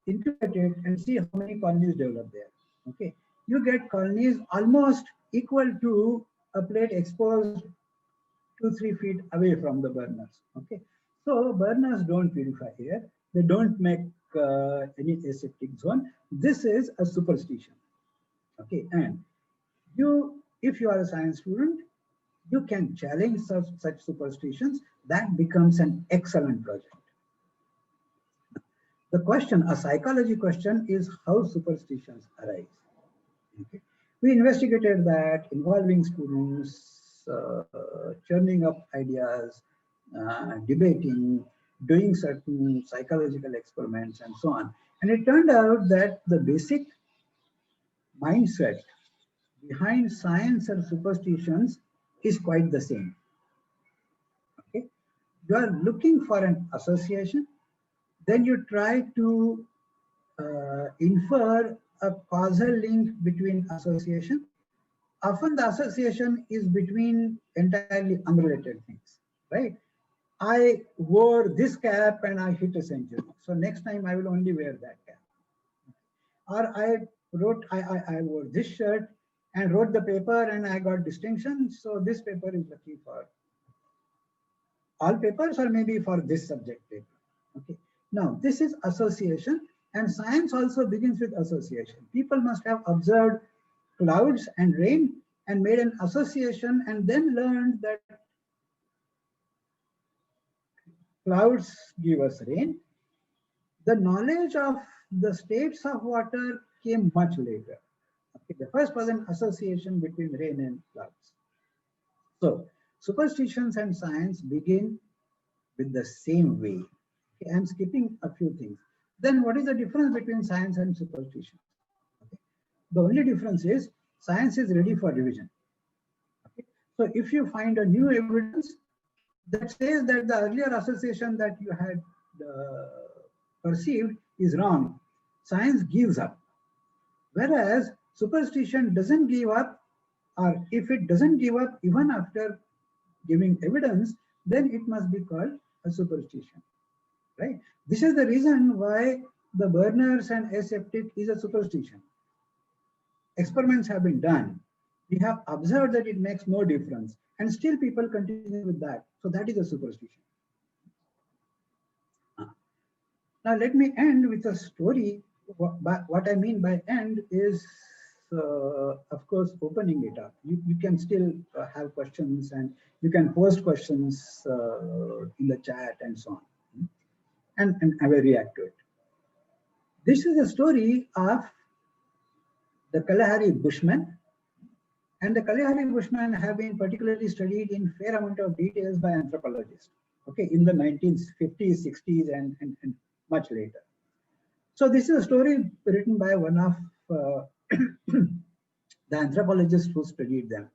S3: Incubate it and see how many colonies develop there. Okay, you get colonies almost equal to a plate exposed 2-3 feet away from the burners. Okay, so burners don't purify air, they don't make any aseptic zone. This is a superstition. Okay, and if you are a science student, you can challenge such superstitions. That becomes an excellent project. The question, a psychology question, is how superstitions arise. Okay. We investigated that, involving students, churning up ideas, debating, doing certain psychological experiments and so on. And it turned out that the basic mindset behind science and superstitions is quite the same. Okay. You are looking for an association, then you try to infer a causal link between association. Often the association is between entirely unrelated things, right? I wore this cap and I hit a century, so next time I will only wear that cap. Or I wore this shirt and wrote the paper and I got distinction, so this paper is lucky for all papers or maybe for this subject paper. Okay. Now this is association, and science also begins with association. People must have observed clouds and rain and made an association and then learned that clouds give us rain. The knowledge of the states of water came much later. Okay. The first was an association between rain and clouds. So superstitions and science begin with the same way. Okay. I'm skipping a few things. Then what is the difference between science and superstition? Okay. The only difference is science is ready for revision. Okay. So if you find a new evidence that says that the earlier association that you had perceived is wrong, science gives up. Whereas superstition doesn't give up, or if it doesn't give up even after giving evidence, then it must be called a superstition, right? This is the reason why the burners and aseptic is a superstition. experiments have been done. We have observed that it makes no difference, and still people continue with that. So that is a superstition. Now let me end with a story. What I mean by end is, of course, opening it up. You can still have questions, and you can post questions in the chat and so on. And I will react to it. This is a story of the Kalahari Bushmen. And the Kalahari Bushmen have been particularly studied in fair amount of details by anthropologists, okay, in the 1950s, 60s, and much later. So this is a story written by one of the anthropologists who studied them.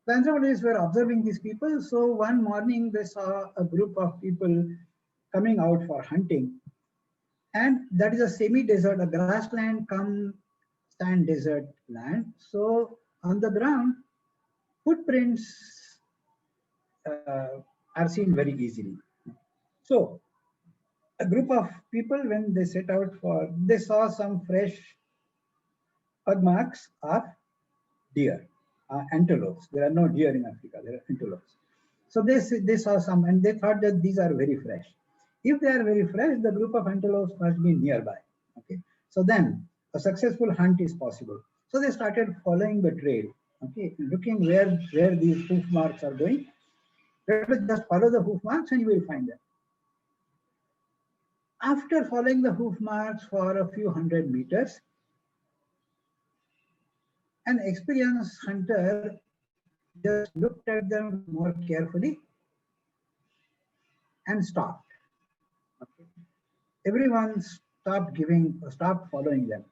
S3: The anthropologists were observing these people. So one morning they saw a group of people coming out for hunting. And that is a semi-desert, a grassland come sand desert land. So on the ground, footprints are seen very easily. So a group of people, when they set out they saw some fresh pug marks of deer, antelopes. There are no deer in Africa, there are antelopes. So they saw some, and they thought that these are very fresh. If they are very fresh, the group of antelopes must be nearby. Okay, so then a successful hunt is possible. So they started following the trail, okay, looking where these hoof marks are going. Let us just follow the hoof marks and you will find them. After following the hoof marks for a few hundred meters, an experienced hunter just looked at them more carefully and stopped. Okay. Everyone stopped following them.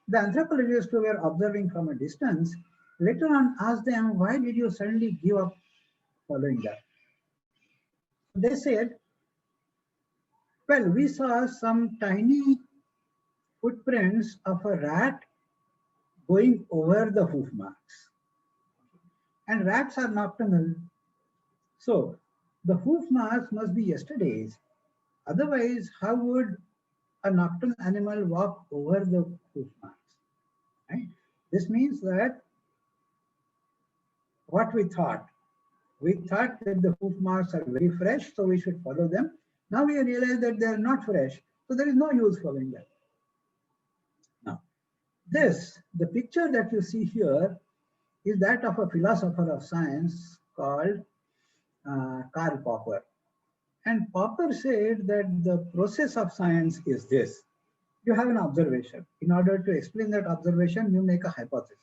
S3: The anthropologists who were observing from a distance later on asked them, why did you suddenly give up following them? They said, well, we saw some tiny footprints of a rat going over the hoof marks. And rats are nocturnal. So the hoof marks must be yesterday's. Otherwise, how would a nocturnal animal walk over the hoof marks? Right? This means that what we thought that the hoof marks are very fresh, so we should follow them. Now we realize that they are not fresh, so there is no use following them. Now, the picture that you see here is that of a philosopher of science called Karl Popper. And Popper said that the process of science is this. You have an observation. In order to explain that observation, you make a hypothesis.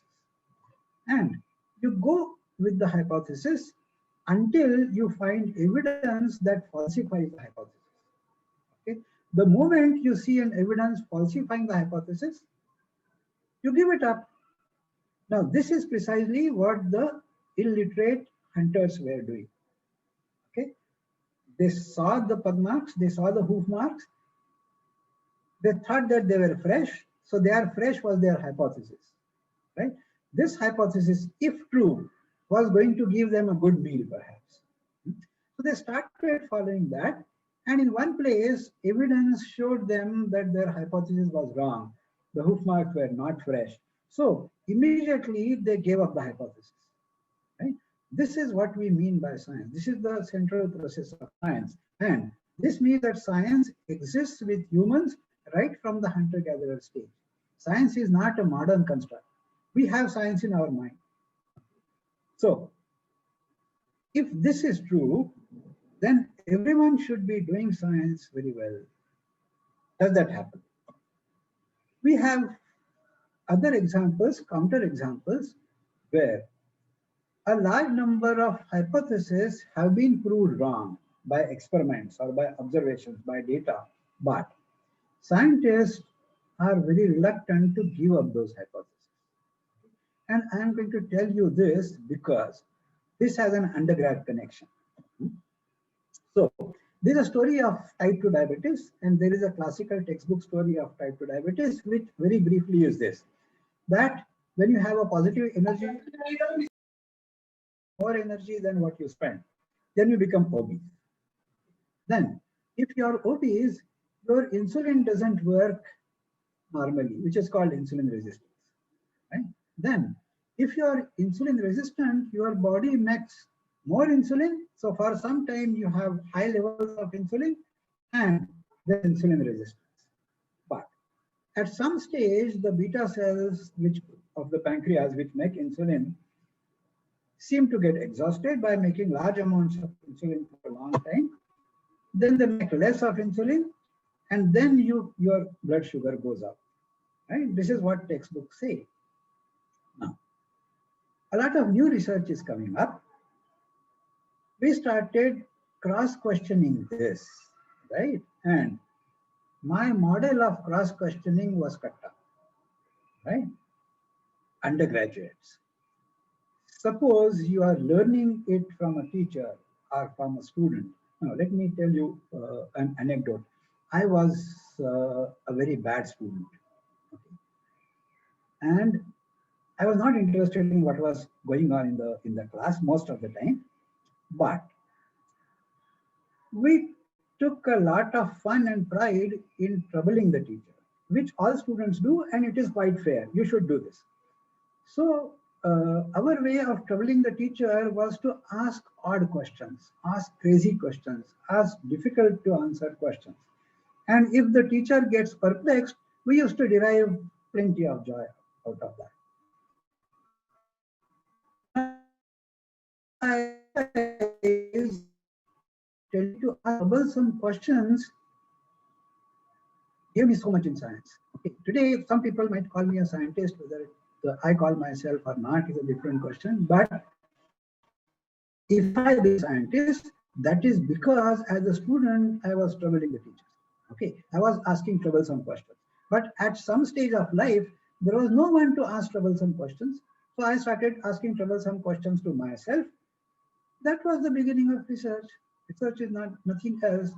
S3: And you go with the hypothesis until you find evidence that falsifies the hypothesis. Okay? The moment you see an evidence falsifying the hypothesis, you give it up. Now, this is precisely what the illiterate hunters were doing. Okay? They saw the pug marks, they saw the hoof marks, they thought that they were fresh, so they are fresh was their hypothesis. Right? This hypothesis, if true, was going to give them a good meal, perhaps. So they started following that, and in one place, evidence showed them that their hypothesis was wrong. The hoof marks were not fresh. So immediately they gave up the hypothesis. Right? This is what we mean by science. This is the central process of science. And this means that science exists with humans right from the hunter-gatherer stage. Science is not a modern construct. We have science in our mind. So, if this is true, then everyone should be doing science very well. Does that happen? We have other examples, counter examples, where a large number of hypotheses have been proved wrong by experiments or by observations, by data, but scientists are very reluctant to give up those hypotheses. And I am going to tell you this because this has an undergrad connection. So, there is a story of type 2 diabetes, and there is a classical textbook story of type 2 diabetes, which very briefly is this, that when you have a positive energy, more energy than what you spend, then you become obese. Then, if you are obese, your insulin doesn't work normally, which is called insulin resistance. Right? Then if you are insulin resistant, your body makes more insulin. So for some time you have high levels of insulin and there's insulin resistance. But at some stage, the beta cells of the pancreas which make insulin seem to get exhausted by making large amounts of insulin for a long time. Then they make less of insulin, and then your blood sugar goes up. Right? This is what textbooks say. Now, a lot of new research is coming up. We started cross-questioning this, right? And my model of cross-questioning was Katta, right? Undergraduates. Suppose you are learning it from a teacher or from a student. Now, let me tell you an anecdote. I was a very bad student. Okay. And I was not interested in what was going on in the class most of the time. But we took a lot of fun and pride in troubling the teacher, which all students do, and it is quite fair. You should do this. So our way of troubling the teacher was to ask odd questions, ask crazy questions, ask difficult to answer questions. And if the teacher gets perplexed, we used to derive plenty of joy out of that. Is tell you to ask troublesome questions gave me so much in science. Okay. Today, some people might call me a scientist, whether I call myself or not is a different question. But if I be a scientist, that is because as a student, I was troubling the teachers. Okay, I was asking troublesome questions. But at some stage of life, there was no one to ask troublesome questions. So I started asking troublesome questions to myself. That was the beginning of research. Research is nothing else.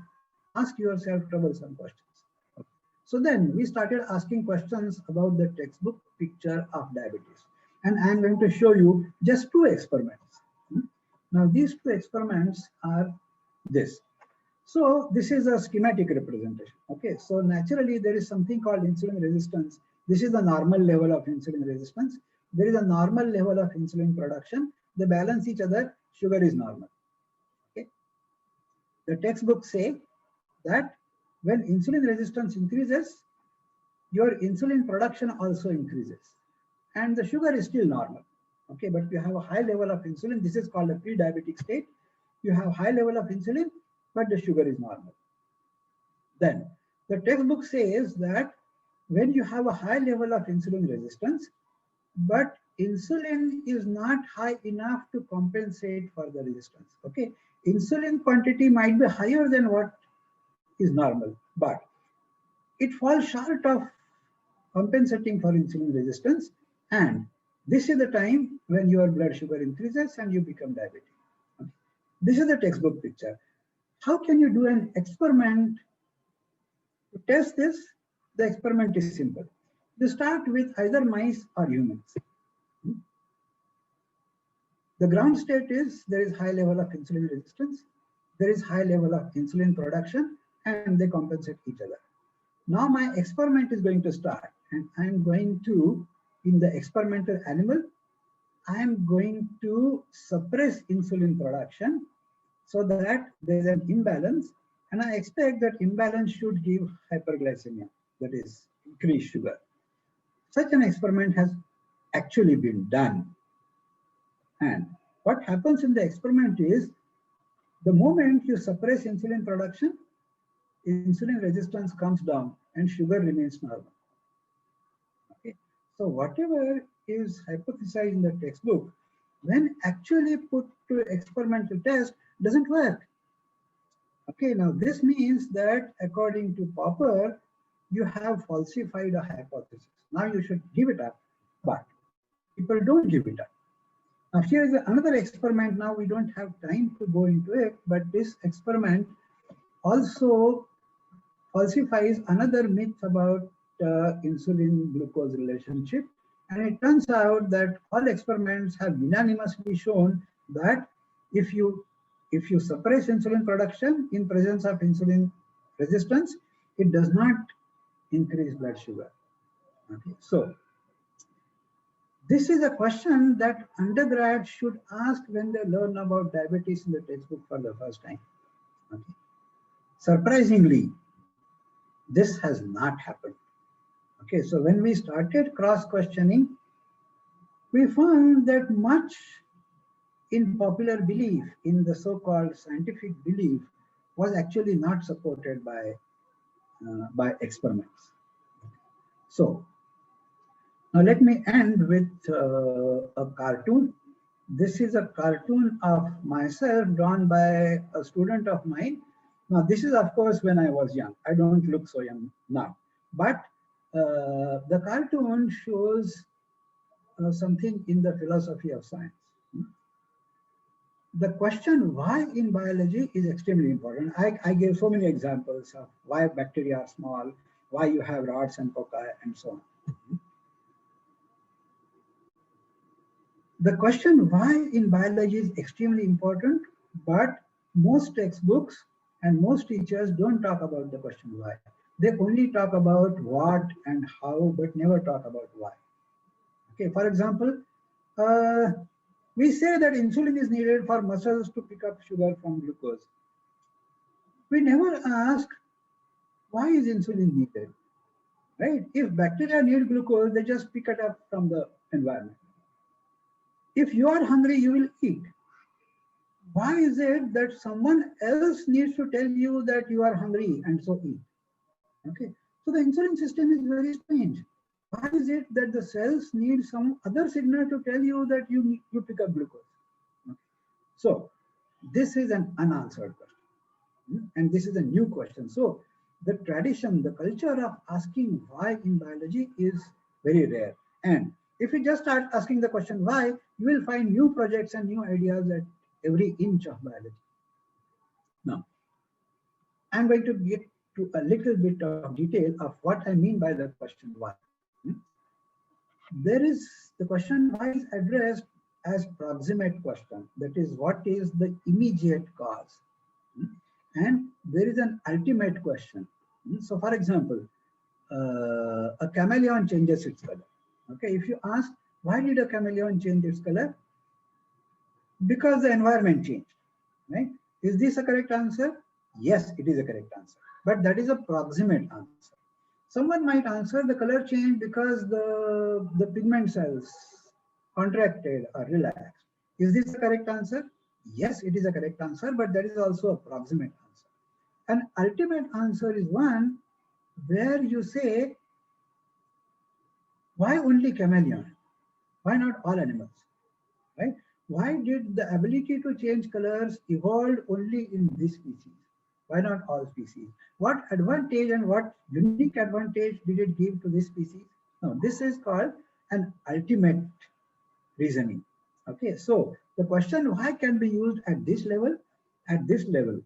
S3: Ask yourself troublesome questions. Okay. So then we started asking questions about the textbook picture of diabetes. And I'm going to show you just two experiments. Now these two experiments are this. So this is a schematic representation. Okay, so naturally there is something called insulin resistance. This is the normal level of insulin resistance. There is a normal level of insulin production. They balance each other. Sugar is normal. Okay. The textbooks say that when insulin resistance increases, your insulin production also increases, and the sugar is still normal. Okay, but you have a high level of insulin. This is called a pre-diabetic state. You have high level of insulin, but the sugar is normal. Then the textbook says that when you have a high level of insulin resistance, but insulin is not high enough to compensate for the resistance. Okay, insulin quantity might be higher than what is normal, but it falls short of compensating for insulin resistance, and this is the time when your blood sugar increases and you become diabetic. Okay. This is the textbook picture. How can you do an experiment to test this? The experiment is simple. You start with either mice or humans. The ground state is there is high level of insulin resistance, there is high level of insulin production, and they compensate each other. Now my experiment is going to start, and I'm going to, in the experimental animal, I'm going to suppress insulin production so that there's an imbalance, and I expect that imbalance should give hyperglycemia, that is increased sugar. Such an experiment has actually been done. And what happens in the experiment is, the moment you suppress insulin production, insulin resistance comes down and sugar remains normal. Okay. So whatever is hypothesized in the textbook, when actually put to experimental test, doesn't work. Okay, now this means that according to Popper, you have falsified a hypothesis. Now you should give it up, but people don't give it up. Now here is another experiment. Now we don't have time to go into it, but this experiment also falsifies another myth about insulin-glucose relationship. And it turns out that all experiments have unanimously shown that if you suppress insulin production in presence of insulin resistance, it does not increase blood sugar. Okay, so This is a question that undergrads should ask when they learn about diabetes in the textbook for the first time. Okay. Surprisingly, this has not happened. Okay, so when we started cross-questioning, we found that much in popular belief, in the so-called scientific belief, was actually not supported by experiments. So now let me end with a cartoon. This is a cartoon of myself drawn by a student of mine. Now this is of course when I was young. I don't look so young now. But the cartoon shows something in the philosophy of science. The question why in biology is extremely important. I gave so many examples of why bacteria are small, why you have rods and foci and so on. The question why in biology is extremely important, but most textbooks and most teachers don't talk about the question why. They only talk about what and how, but never talk about why. Okay, for example, we say that insulin is needed for muscles to pick up sugar from glucose. We never ask why is insulin needed, right? If bacteria need glucose, they just pick it up from the environment. If you are hungry, you will eat. Why is it that someone else needs to tell you that you are hungry and so eat? Okay, so the insulin system is very strange. Why is it that the cells need some other signal to tell you that you pick up glucose? Okay. So this is an unanswered question, and this is a new question. So the tradition, the culture of asking why in biology is very rare. And if you just start asking the question why, you will find new projects and new ideas at every inch of biology. Now, I'm going to get to a little bit of detail of what I mean by the question why. There is the question why is addressed as proximate question. That is, what is the immediate cause? And there is an ultimate question. So for example, a chameleon changes its color. Okay, if you ask, why did a chameleon change its color? Because the environment changed, right? Is this a correct answer? Yes, it is a correct answer, but that is a proximate answer. Someone might answer the color changed because the pigment cells contracted or relaxed. Is this a correct answer? Yes, it is a correct answer, but that is also a proximate answer. An ultimate answer is one where you say, why only chameleon? Why not all animals? Right? Why did the ability to change colors evolve only in this species? Why not all species? What advantage and what unique advantage did it give to this species? Now, this is called an ultimate reasoning. Okay, so the question why can be used at this level, at this level.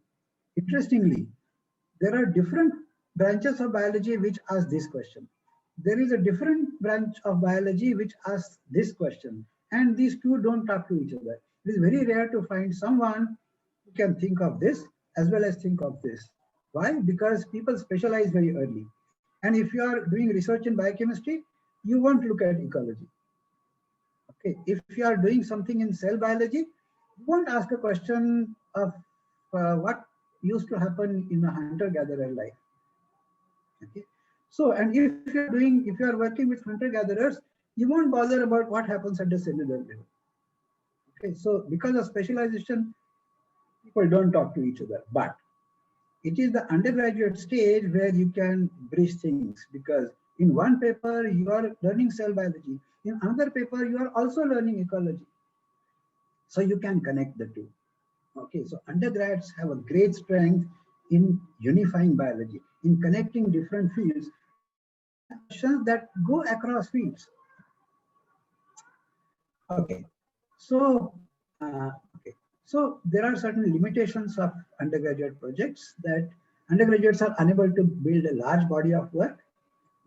S3: Interestingly, there are different branches of biology which ask this question. There is a different branch of biology which asks this question, and these two don't talk to each other. It is very rare to find someone who can think of this as well as think of this. Why? Because people specialize very early. And if you are doing research in biochemistry, you won't look at ecology. Okay, if you are doing something in cell biology, you won't ask a question of what used to happen in a hunter-gatherer life. Okay, so and if you are working with hunter-gatherers, you won't bother about what happens at the cellular level. Okay, so because of specialization, people don't talk to each other, but it is the undergraduate stage where you can bridge things, because in one paper you are learning cell biology, in another paper you are also learning ecology. So you can connect the two. Okay, so undergrads have a great strength in unifying biology, in connecting different fields, questions that go across fields. Okay, so so there are certain limitations of undergraduate projects, that undergraduates are unable to build a large body of work.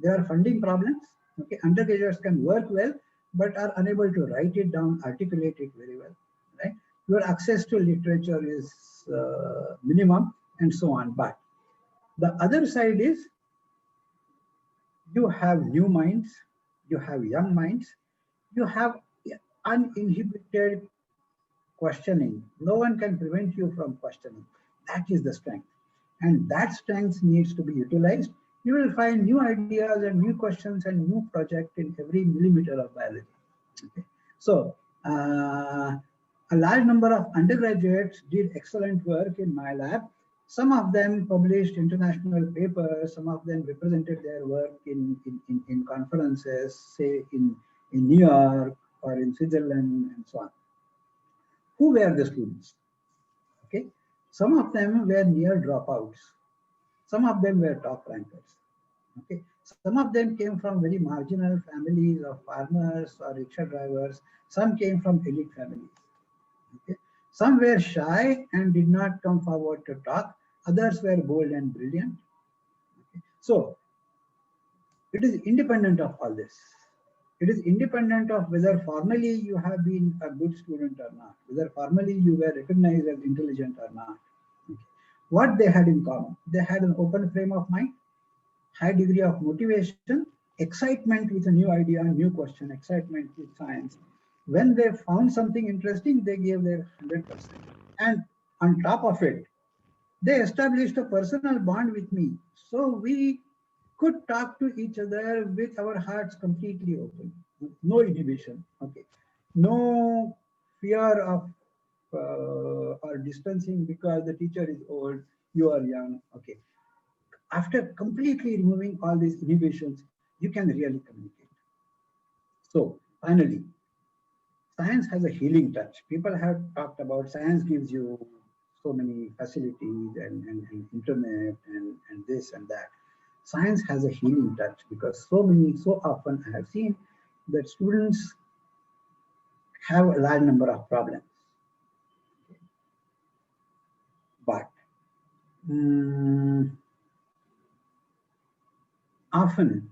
S3: There are funding problems. Okay, undergraduates can work well, but are unable to write it down, articulate it very well. Right? Your access to literature is minimum, and so on. But the other side is, you have new minds, you have young minds, You have uninhibited questioning. No one can prevent you from questioning. That is the strength. And that strength needs to be utilized. You will find new ideas and new questions and new projects in every millimeter of biology. Okay. So, a large number of undergraduates did excellent work in my lab. Some of them published international papers, some of them represented their work in conferences, say in New York or in Switzerland and so on. Who were the students? Okay, some of them were near dropouts. Some of them were top rankers. Okay, some of them came from very marginal families of farmers or rickshaw drivers. Some came from elite families. Okay, some were shy and did not come forward to talk. Others were bold and brilliant. Okay. So it is independent of all this. It is independent of whether formally you have been a good student or not, whether formally you were recognized as intelligent or not. Okay. What they had in common? They had an open frame of mind, high degree of motivation, excitement with a new idea, new question, excitement with science. When they found something interesting, they gave their 100%. And on top of it, they established a personal bond with me. So we could talk to each other with our hearts completely open, no inhibition, okay, no fear of or distancing because the teacher is old, you are young, okay. After completely removing all these inhibitions, you can really communicate. So finally, science has a healing touch. People have talked about science gives you so many facilities and internet and this and that. Science has a healing touch because so often I have seen that students have a large number of problems. But often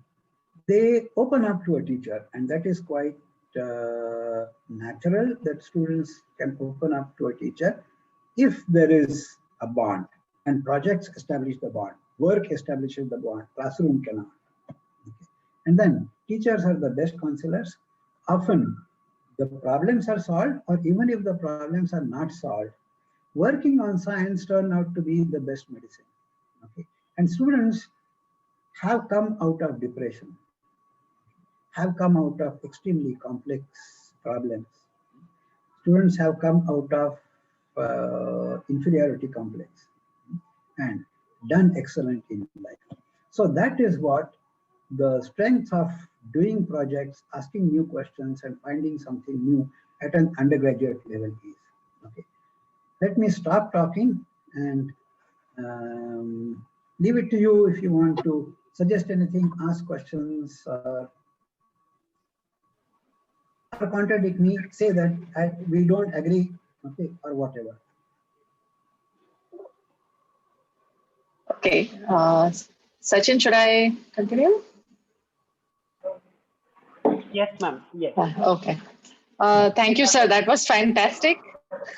S3: they open up to a teacher, and that is quite natural that students can open up to a teacher if there is a bond, and projects establish the bond, work establishes the bond, classroom cannot. Okay. And then teachers are the best counselors. Often the problems are solved, or even if the problems are not solved, working on science turn out to be the best medicine. Okay. And students have come out of depression, have come out of extremely complex problems. Students have come out of inferiority complex and done excellent in life. So that is what the strength of doing projects, asking new questions and finding something new at an undergraduate level is. Okay. Let me stop talking and leave it to you if you want to suggest anything, ask questions, or contradict me, say that we don't agree, okay, or whatever.
S5: Okay, Sachin, should I continue?
S6: Yes, ma'am. Yes.
S5: Okay. Thank you, sir. That was fantastic.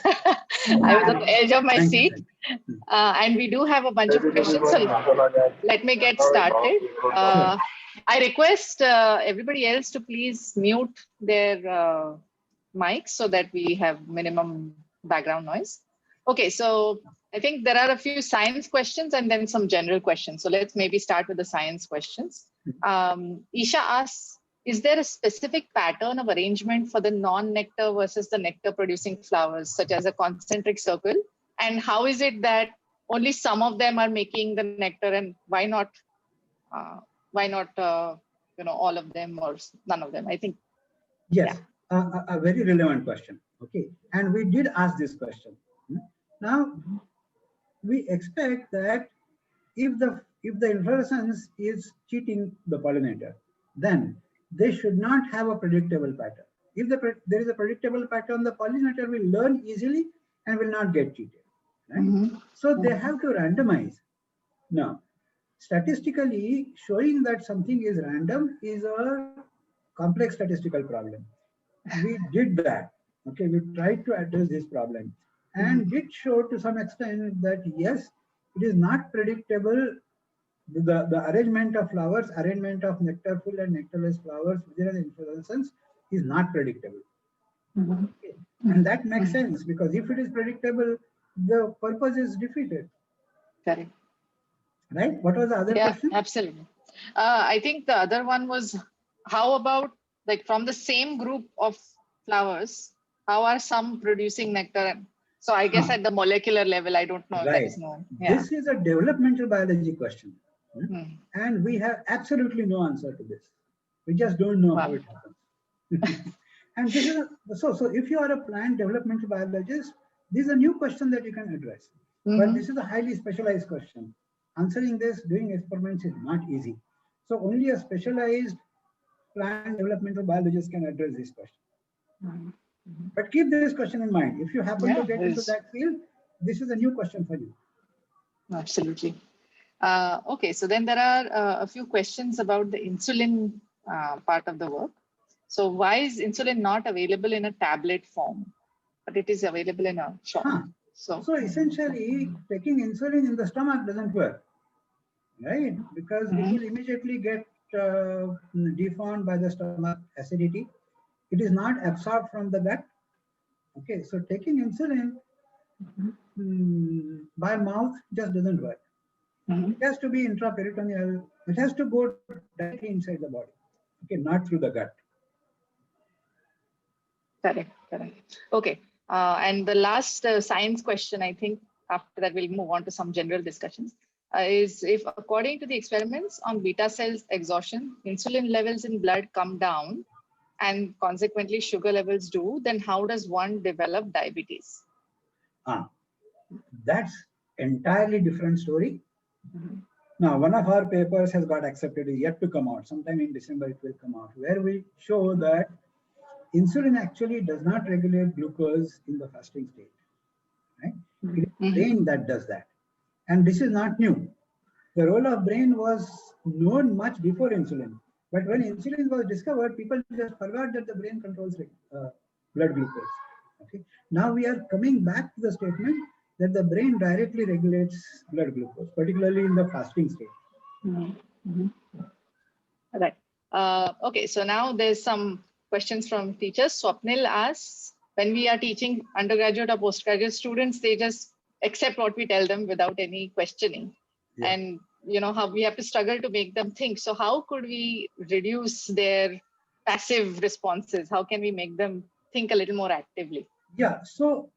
S5: I was at the edge of my seat. And we do have a bunch of questions. So let me get started. I request everybody else to please mute their mics so that we have minimum background noise. Okay, so I think there are a few science questions and then some general questions. So let's maybe start with the science questions. Isha asks, is there a specific pattern of arrangement for the non-nectar versus the nectar producing flowers, such as a concentric circle? And how is it that only some of them are making the nectar, and why not all of them or none of them? I think.
S3: Yes, yeah. A very relevant question. Okay, and we did ask this question. Now, we expect that if the inflorescence is cheating the pollinator, then they should not have a predictable pattern. If there is a predictable pattern, the pollinator will learn easily and will not get cheated. Right? So they have to randomize. Now, statistically, showing that something is random is a complex statistical problem. We did that. Okay, we tried to address this problem and did show to some extent that yes, it is not predictable. The arrangement of flowers, arrangement of nectarful and nectarless flowers within an inflorescence is not predictable.
S5: Mhm.
S3: Okay. And that makes sense, because if it is predictable, the purpose is defeated,
S5: Correct.
S3: right? What was the other
S5: Yeah,
S3: question?
S5: absolutely. I think the other one was, how about like from the same group of flowers, how are some producing nectar? So I guess
S3: Huh.
S5: at the molecular level, I don't know if that
S3: Right.
S5: is known. Yeah.
S3: This is a developmental biology question.
S5: Hmm.
S3: And we have absolutely no answer to this. We just don't know how
S5: Wow.
S3: it happens. And this is so if you are a plant developmental biologist, this is a new question that you can address. But
S5: Mhm.
S3: this is a highly specialized question. Answering this, doing experiments is not easy. So only a specialized plant developmental biologist can address this question.
S5: Mhm.
S3: But keep this question in mind. If you happen to
S5: Yeah,
S3: get into that field, this is a new question for you.
S5: absolutely. Okay, so then there are a few questions about the insulin part of the work. So why is insulin not available in a tablet form, but it is available in a shot?
S3: Huh.
S5: So
S3: So essentially, taking insulin in the stomach doesn't work, right? Because it will immediately get deformed by the stomach acidity. It is not absorbed from the gut. Okay, so taking insulin by mouth just doesn't work.
S5: Mhm.
S3: It has to be intraperitoneal. It has to go directly inside the body. Okay, not through the gut.
S5: Correct, correct. Okay, and the last science question, I think after that we'll move on to some general discussions, is if according to the experiments on beta cells exhaustion, insulin levels in blood come down and consequently sugar levels do, then how does one develop diabetes?
S3: That's entirely different story.
S5: Mhm.
S3: Now, one of our papers has got accepted, is yet to come out. Sometime in December, it will come out, where we show that insulin actually does not regulate glucose in the fasting state. Right? It is the brain that does that. And this is not new. The role of brain was known much before insulin. But when insulin was discovered, people just forgot that the brain controls blood glucose. Okay. Now we are coming back to the statement that the brain directly regulates blood glucose, particularly in the fasting state.
S5: Mhm. Mhm. Right. Okay, so now there's some questions from teachers. Swapnil asks, when we are teaching undergraduate or postgraduate students, they just accept what we tell them without any questioning.
S3: Yeah.
S5: And you know how we have to struggle to make them think. So how could we reduce their passive responses? How can we make them think a little more actively?
S3: Yeah, so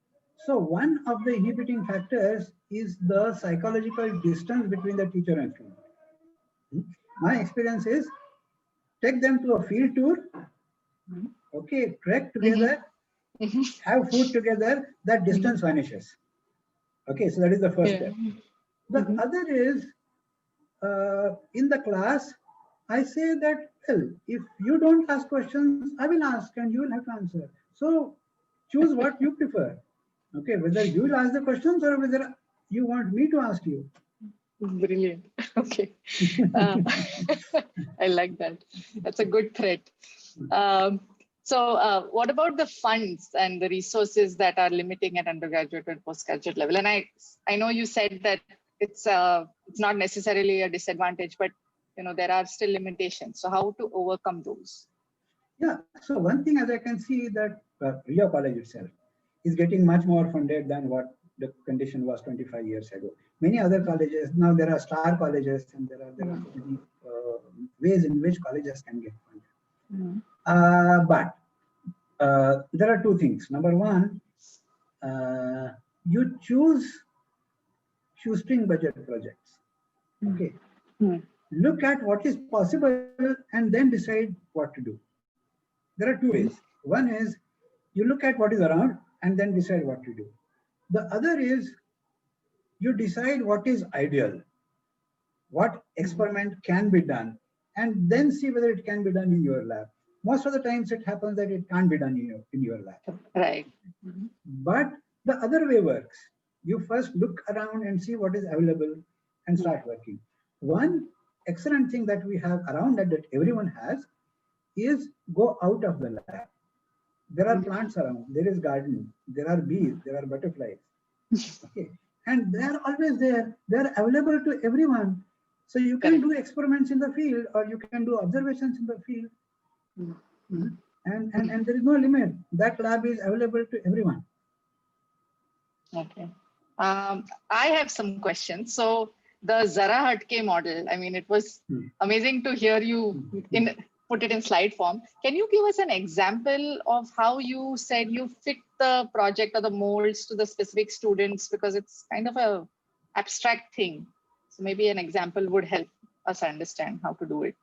S3: one of the inhibiting factors is the psychological distance between the teacher and student. My experience is, take them to a field tour, okay, trek together, have food together, that distance vanishes. Okay, so that is the first step. The other is, in the class, I say that, well, if you don't ask questions, I will ask and you will have to answer. So choose what you prefer. Okay, whether you will ask the questions or whether you want me to ask you.
S5: Brilliant. Okay. I like that. That's a good threat. So what about the funds and the resources that are limiting at undergraduate and postgraduate level? And I know you said that it's not necessarily a disadvantage, but you know there are still limitations. So how to overcome those?
S3: Yeah, so one thing, as I can see, that Rio College itself is getting much more funded than what the condition was 25 years ago. Many other colleges, now there are star colleges, and there are so many ways in which colleges can get funded. But there are two things. Number one, you choose shoestring budget projects. Okay. Look at what is possible and then decide what to do. There are two ways. One is you look at what is around and then decide what to do. The other is you decide what is ideal, what experiment can be done, and then see whether it can be done in your lab. Most of the times it happens that it can't be done in your lab.
S5: Right.
S3: But the other way works. You first look around and see what is available and start working. One excellent thing that we have around that everyone has is go out of the lab. There are plants around, there is garden, there are bees, there are butterflies. Okay. And they are always there. They are available to everyone. So you can do experiments in the field or you can do observations in the field. And there is no limit. That lab is available to everyone.
S5: Okay. I have some questions. So the Zara Hatke model, I mean, it was amazing to hear you put it in slide form. Can you give us an example of how you said you fit the project or the molds to the specific students? Because it's kind of a abstract thing. So maybe an example would help us understand how to do it.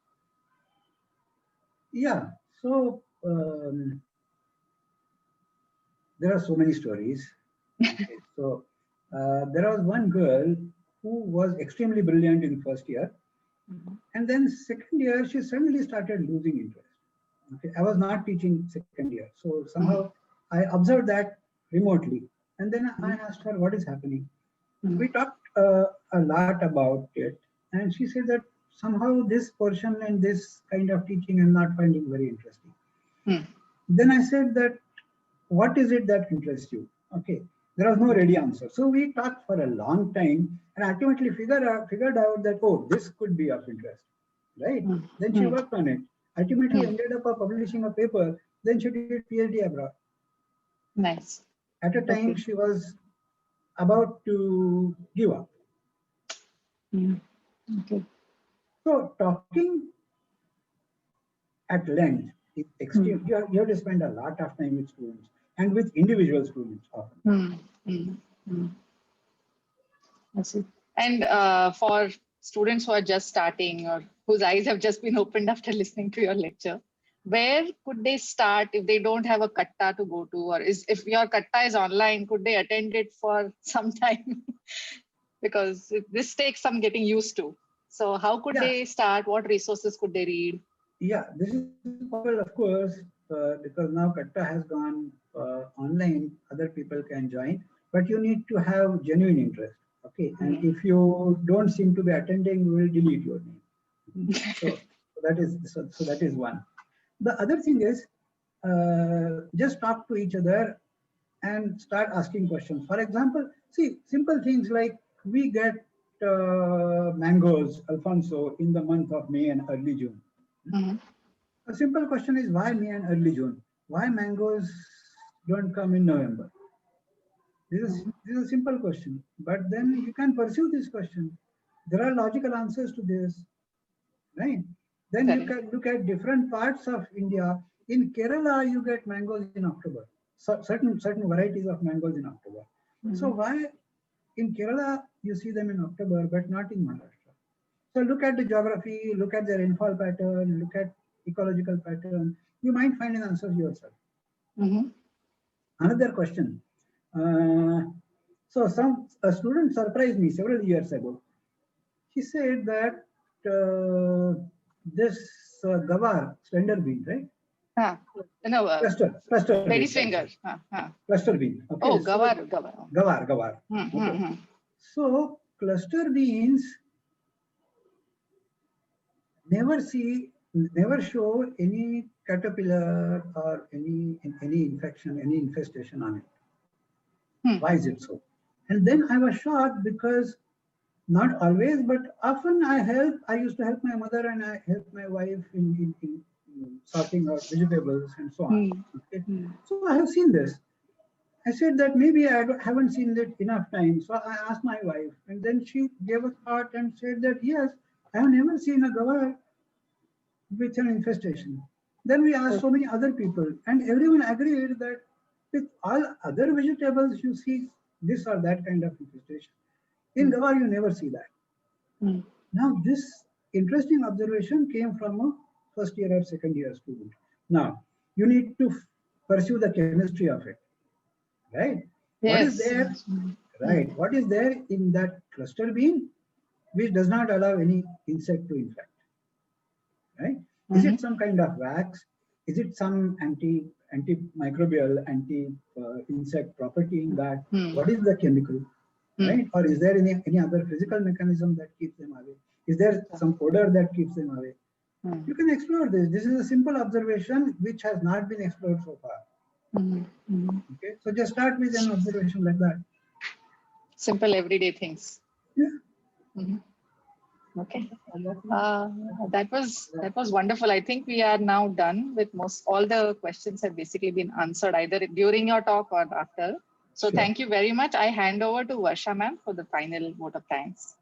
S3: Yeah. So there are so many stories. Okay. So there was one girl who was extremely brilliant in first year. And then second year, she suddenly started losing interest. Okay. I was not teaching second year. So somehow I observed that remotely. And then I asked her, what is happening? We talked a lot about it. And she said that somehow this portion and this kind of teaching I'm not finding very interesting. Then I said that, what is it that interests you? Okay. There was no ready answer. So we talked for a long time and ultimately figured out that, oh, this could be of interest, right? Then she worked on it. Ultimately ended up publishing a paper. Then she did PhD abroad.
S5: Nice.
S3: At a time she was about to give up.
S5: Okay.
S3: So talking at length is extreme. You have to spend a lot of time with students and with individual students often.
S5: I see. And for students who are just starting or whose eyes have just been opened after listening to your lecture, where could they start if they don't have a katta to go to, or if your katta is online, could they attend it for some time? Because this takes some getting used to. So how could they start? What resources could they read?
S3: Yeah, this is possible, of course, because now Katta has gone online, other people can join, but you need to have genuine interest. Okay, and if you don't seem to be attending, we will delete your name. So that is one. The other thing is just talk to each other and start asking questions. For example, see simple things like we get mangoes, Alfonso, in the month of May and early June. A simple question is why May and early June? Why mangoes don't come in November? This is a simple question, but then you can pursue this question. There are logical answers to this, right? Then you can look at different parts of India. In Kerala, you get mangoes in October. So certain varieties of mangoes in October. So why in Kerala you see them in October, but not in Maharashtra? So look at the geography, look at the rainfall pattern, look at ecological pattern. You might find an answer yourself. Another question. So a student surprised me several years ago. He said that this gavar, slender bean, right?
S5: No,
S3: cluster
S5: ladies'
S3: bean.
S5: finger.
S3: Cluster bean. Okay,
S5: oh,
S3: so, gavar. Okay. So cluster beans never show any caterpillar or any infection, any infestation on it. Why is it so? And then I was shocked because not always, but often I used to help my mother and I helped my wife in sorting out vegetables and so on. Okay? So I have seen this. I said that maybe I haven't seen it enough times. So I asked my wife, and then she gave a thought and said that yes, I have never seen a gavar with an infestation. Then we asked so many other people, and everyone agreed that with all other vegetables you see this or that kind of infestation. In gavar you never see that. Now this interesting observation came from a first year or second year student. Now you need to pursue the chemistry of it, right?
S5: Yes.
S3: What is there? Right. What is there in that cluster bean which does not allow any insect to infect? Right? Is it some kind of wax? Is it some antimicrobial, anti-insect property in that? What is the chemical? Right? Or is there any other physical mechanism that keeps them away? Is there some odor that keeps them away? You can explore this. This is a simple observation which has not been explored so far. Okay, so just start with an observation like that.
S5: Simple everyday things.
S3: Yeah.
S5: Okay. That was wonderful. I think we are now done with most all the questions have basically been answered either during your talk or after. So
S3: Sure.
S5: thank you very much. I hand over to Varsha ma'am for the final vote of thanks.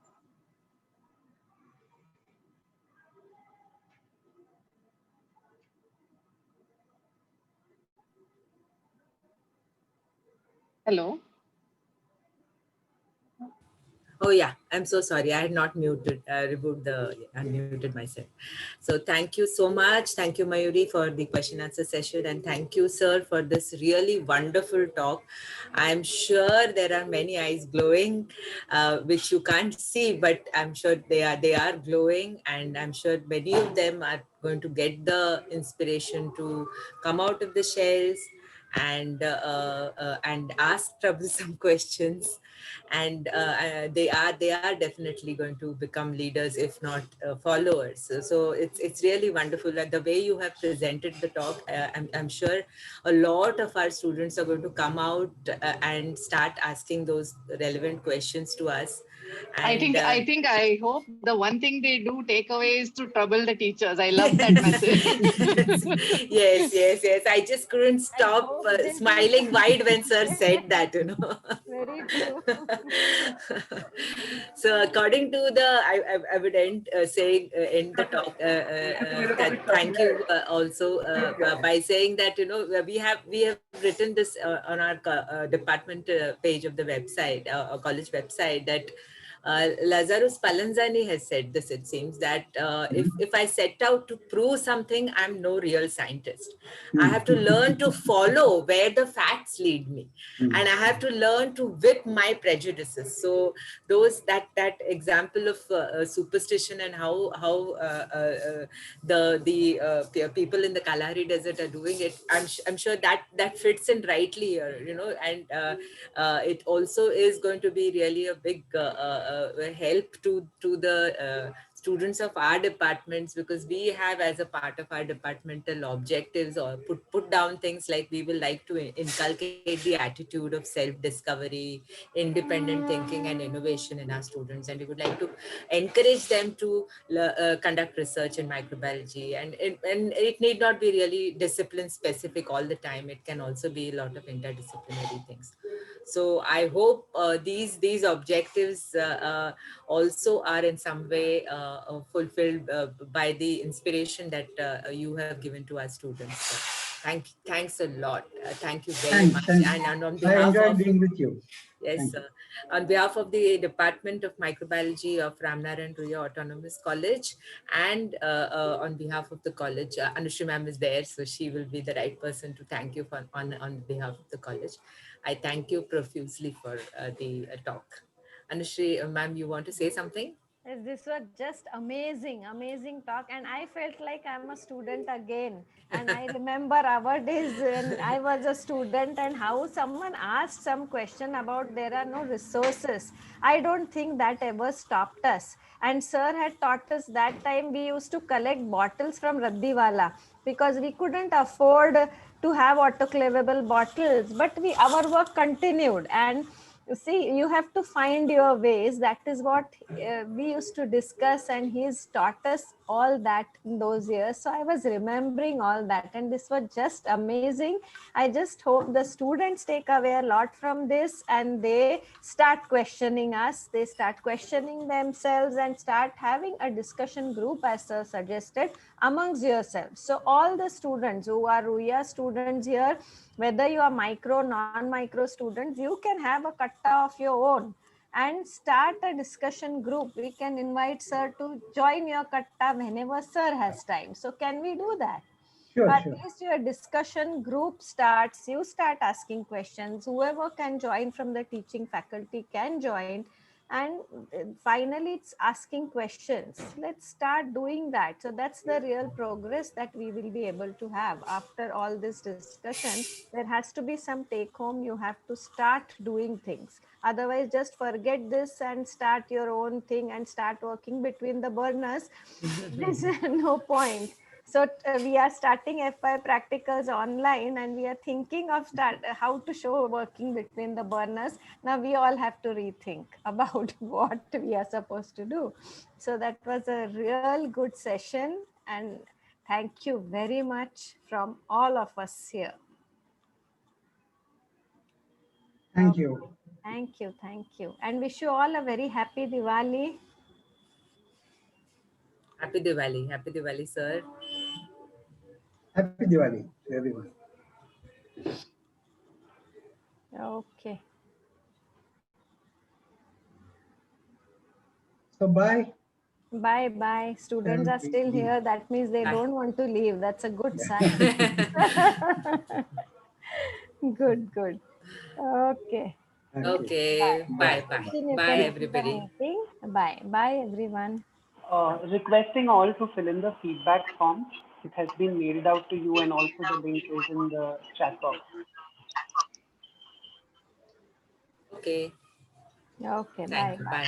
S5: Hello.
S7: Oh yeah, I'm so sorry. I had not unmuted myself. So thank you so much. Thank you, Mayuri, for the question answer session. And thank you, sir, for this really wonderful talk. I'm sure there are many eyes glowing, which you can't see, but I'm sure they are glowing. And I'm sure many of them are going to get the inspiration to come out of the shells and ask troublesome questions, and they are definitely going to become leaders if not followers. So it's really wonderful, and the way you have presented the talk, I'm sure a lot of our students are going to come out and start asking those relevant questions to us. And
S5: I hope the one thing they do take away is to trouble the teachers. I love that message.
S7: yes. I just couldn't stop smiling wide when sir said that, you know.
S2: Very true.
S7: So according to I would end the talk. Thank you also by saying that, you know, we have written this on our department page of the website, college website, that Lazarus Palanzani has said this, it seems, that if I set out to prove something, I'm no real scientist. I have to learn to follow where the facts lead me, and I have to learn to whip my prejudices. So that example of superstition and how the people in the Kalahari Desert are doing it, I'm sure that fits in rightly here, you know, and it also is going to be really a big help to the students of our departments, because we have, as a part of our departmental objectives, or put down things like we will like to inculcate the attitude of self-discovery, independent thinking and innovation in our students, and we would like to encourage them to conduct research in microbiology, and it need not be really discipline specific all the time. It can also be a lot of interdisciplinary things. So I hope these objectives also are in some way fulfilled by the inspiration that you have given to our students. So thanks a lot. Thank you very much.
S3: Thanks.
S7: And on
S3: I
S7: behalf
S3: enjoyed
S7: of
S3: being with you.
S7: Yes, on behalf of the Department of Microbiology of Ramnarayan Ruya Autonomous College, and on behalf of the college, Anushri ma'am is there, so she will be the right person to thank you on behalf of the college. I thank you profusely for the talk. Anushri ma'am, you want to say something?
S2: Yes, this was just amazing talk, and I felt like I'm a student again. And I remember our days when I was a student, and how someone asked some question about there are no resources. I don't think that ever stopped us. And sir had taught us that time we used to collect bottles from Raddiwala because we couldn't afford to have autoclavable bottles, but our work continued. And you see, you have to find your ways. That is what we used to discuss, and he's taught us all that in those years. So I was remembering all that, and this was just amazing. I just hope the students take away a lot from this, and they start questioning us, they start questioning themselves, and start having a discussion group, as sir suggested, amongst yourselves. So all the students who are Ruya students here, whether you are micro, non-micro students, you can have a katta of your own and start a discussion group. We can invite sir to join your katta whenever sir has time. So can we do that?
S3: Sure.
S2: At least your discussion group starts, you start asking questions. Whoever can join from the teaching faculty can join. And finally, it's asking questions. Let's start doing that. So that's the real progress that we will be able to have after all this discussion. There has to be some take home. You have to start doing things. Otherwise, just forget this and start your own thing and start working between the burners. There's no point.
S8: So we are starting FY practicals online, and we are thinking of how to show working between the burners. Now we all have to rethink about what we are supposed to do. So that was a real good session, and thank you very much from all of us here.
S3: Thank you.
S8: Thank you, and wish you all a very happy Diwali.
S7: Happy Diwali, sir.
S3: Happy Diwali to everyone.
S8: Okay.
S3: So bye.
S8: Bye. Students are still here. That means they
S7: Bye.
S8: don't want to leave. That's a good
S3: Yeah.
S8: sign. Good. Okay.
S7: Okay. Bye.
S8: Continue
S7: Bye,
S8: the
S7: everybody.
S8: meeting. Bye, everyone.
S6: Requesting all to fill in the feedback form. It has been mailed out to you, and also the link is in the chat box.
S7: Okay.
S8: Okay,
S7: Thank
S8: bye.
S7: you. Bye.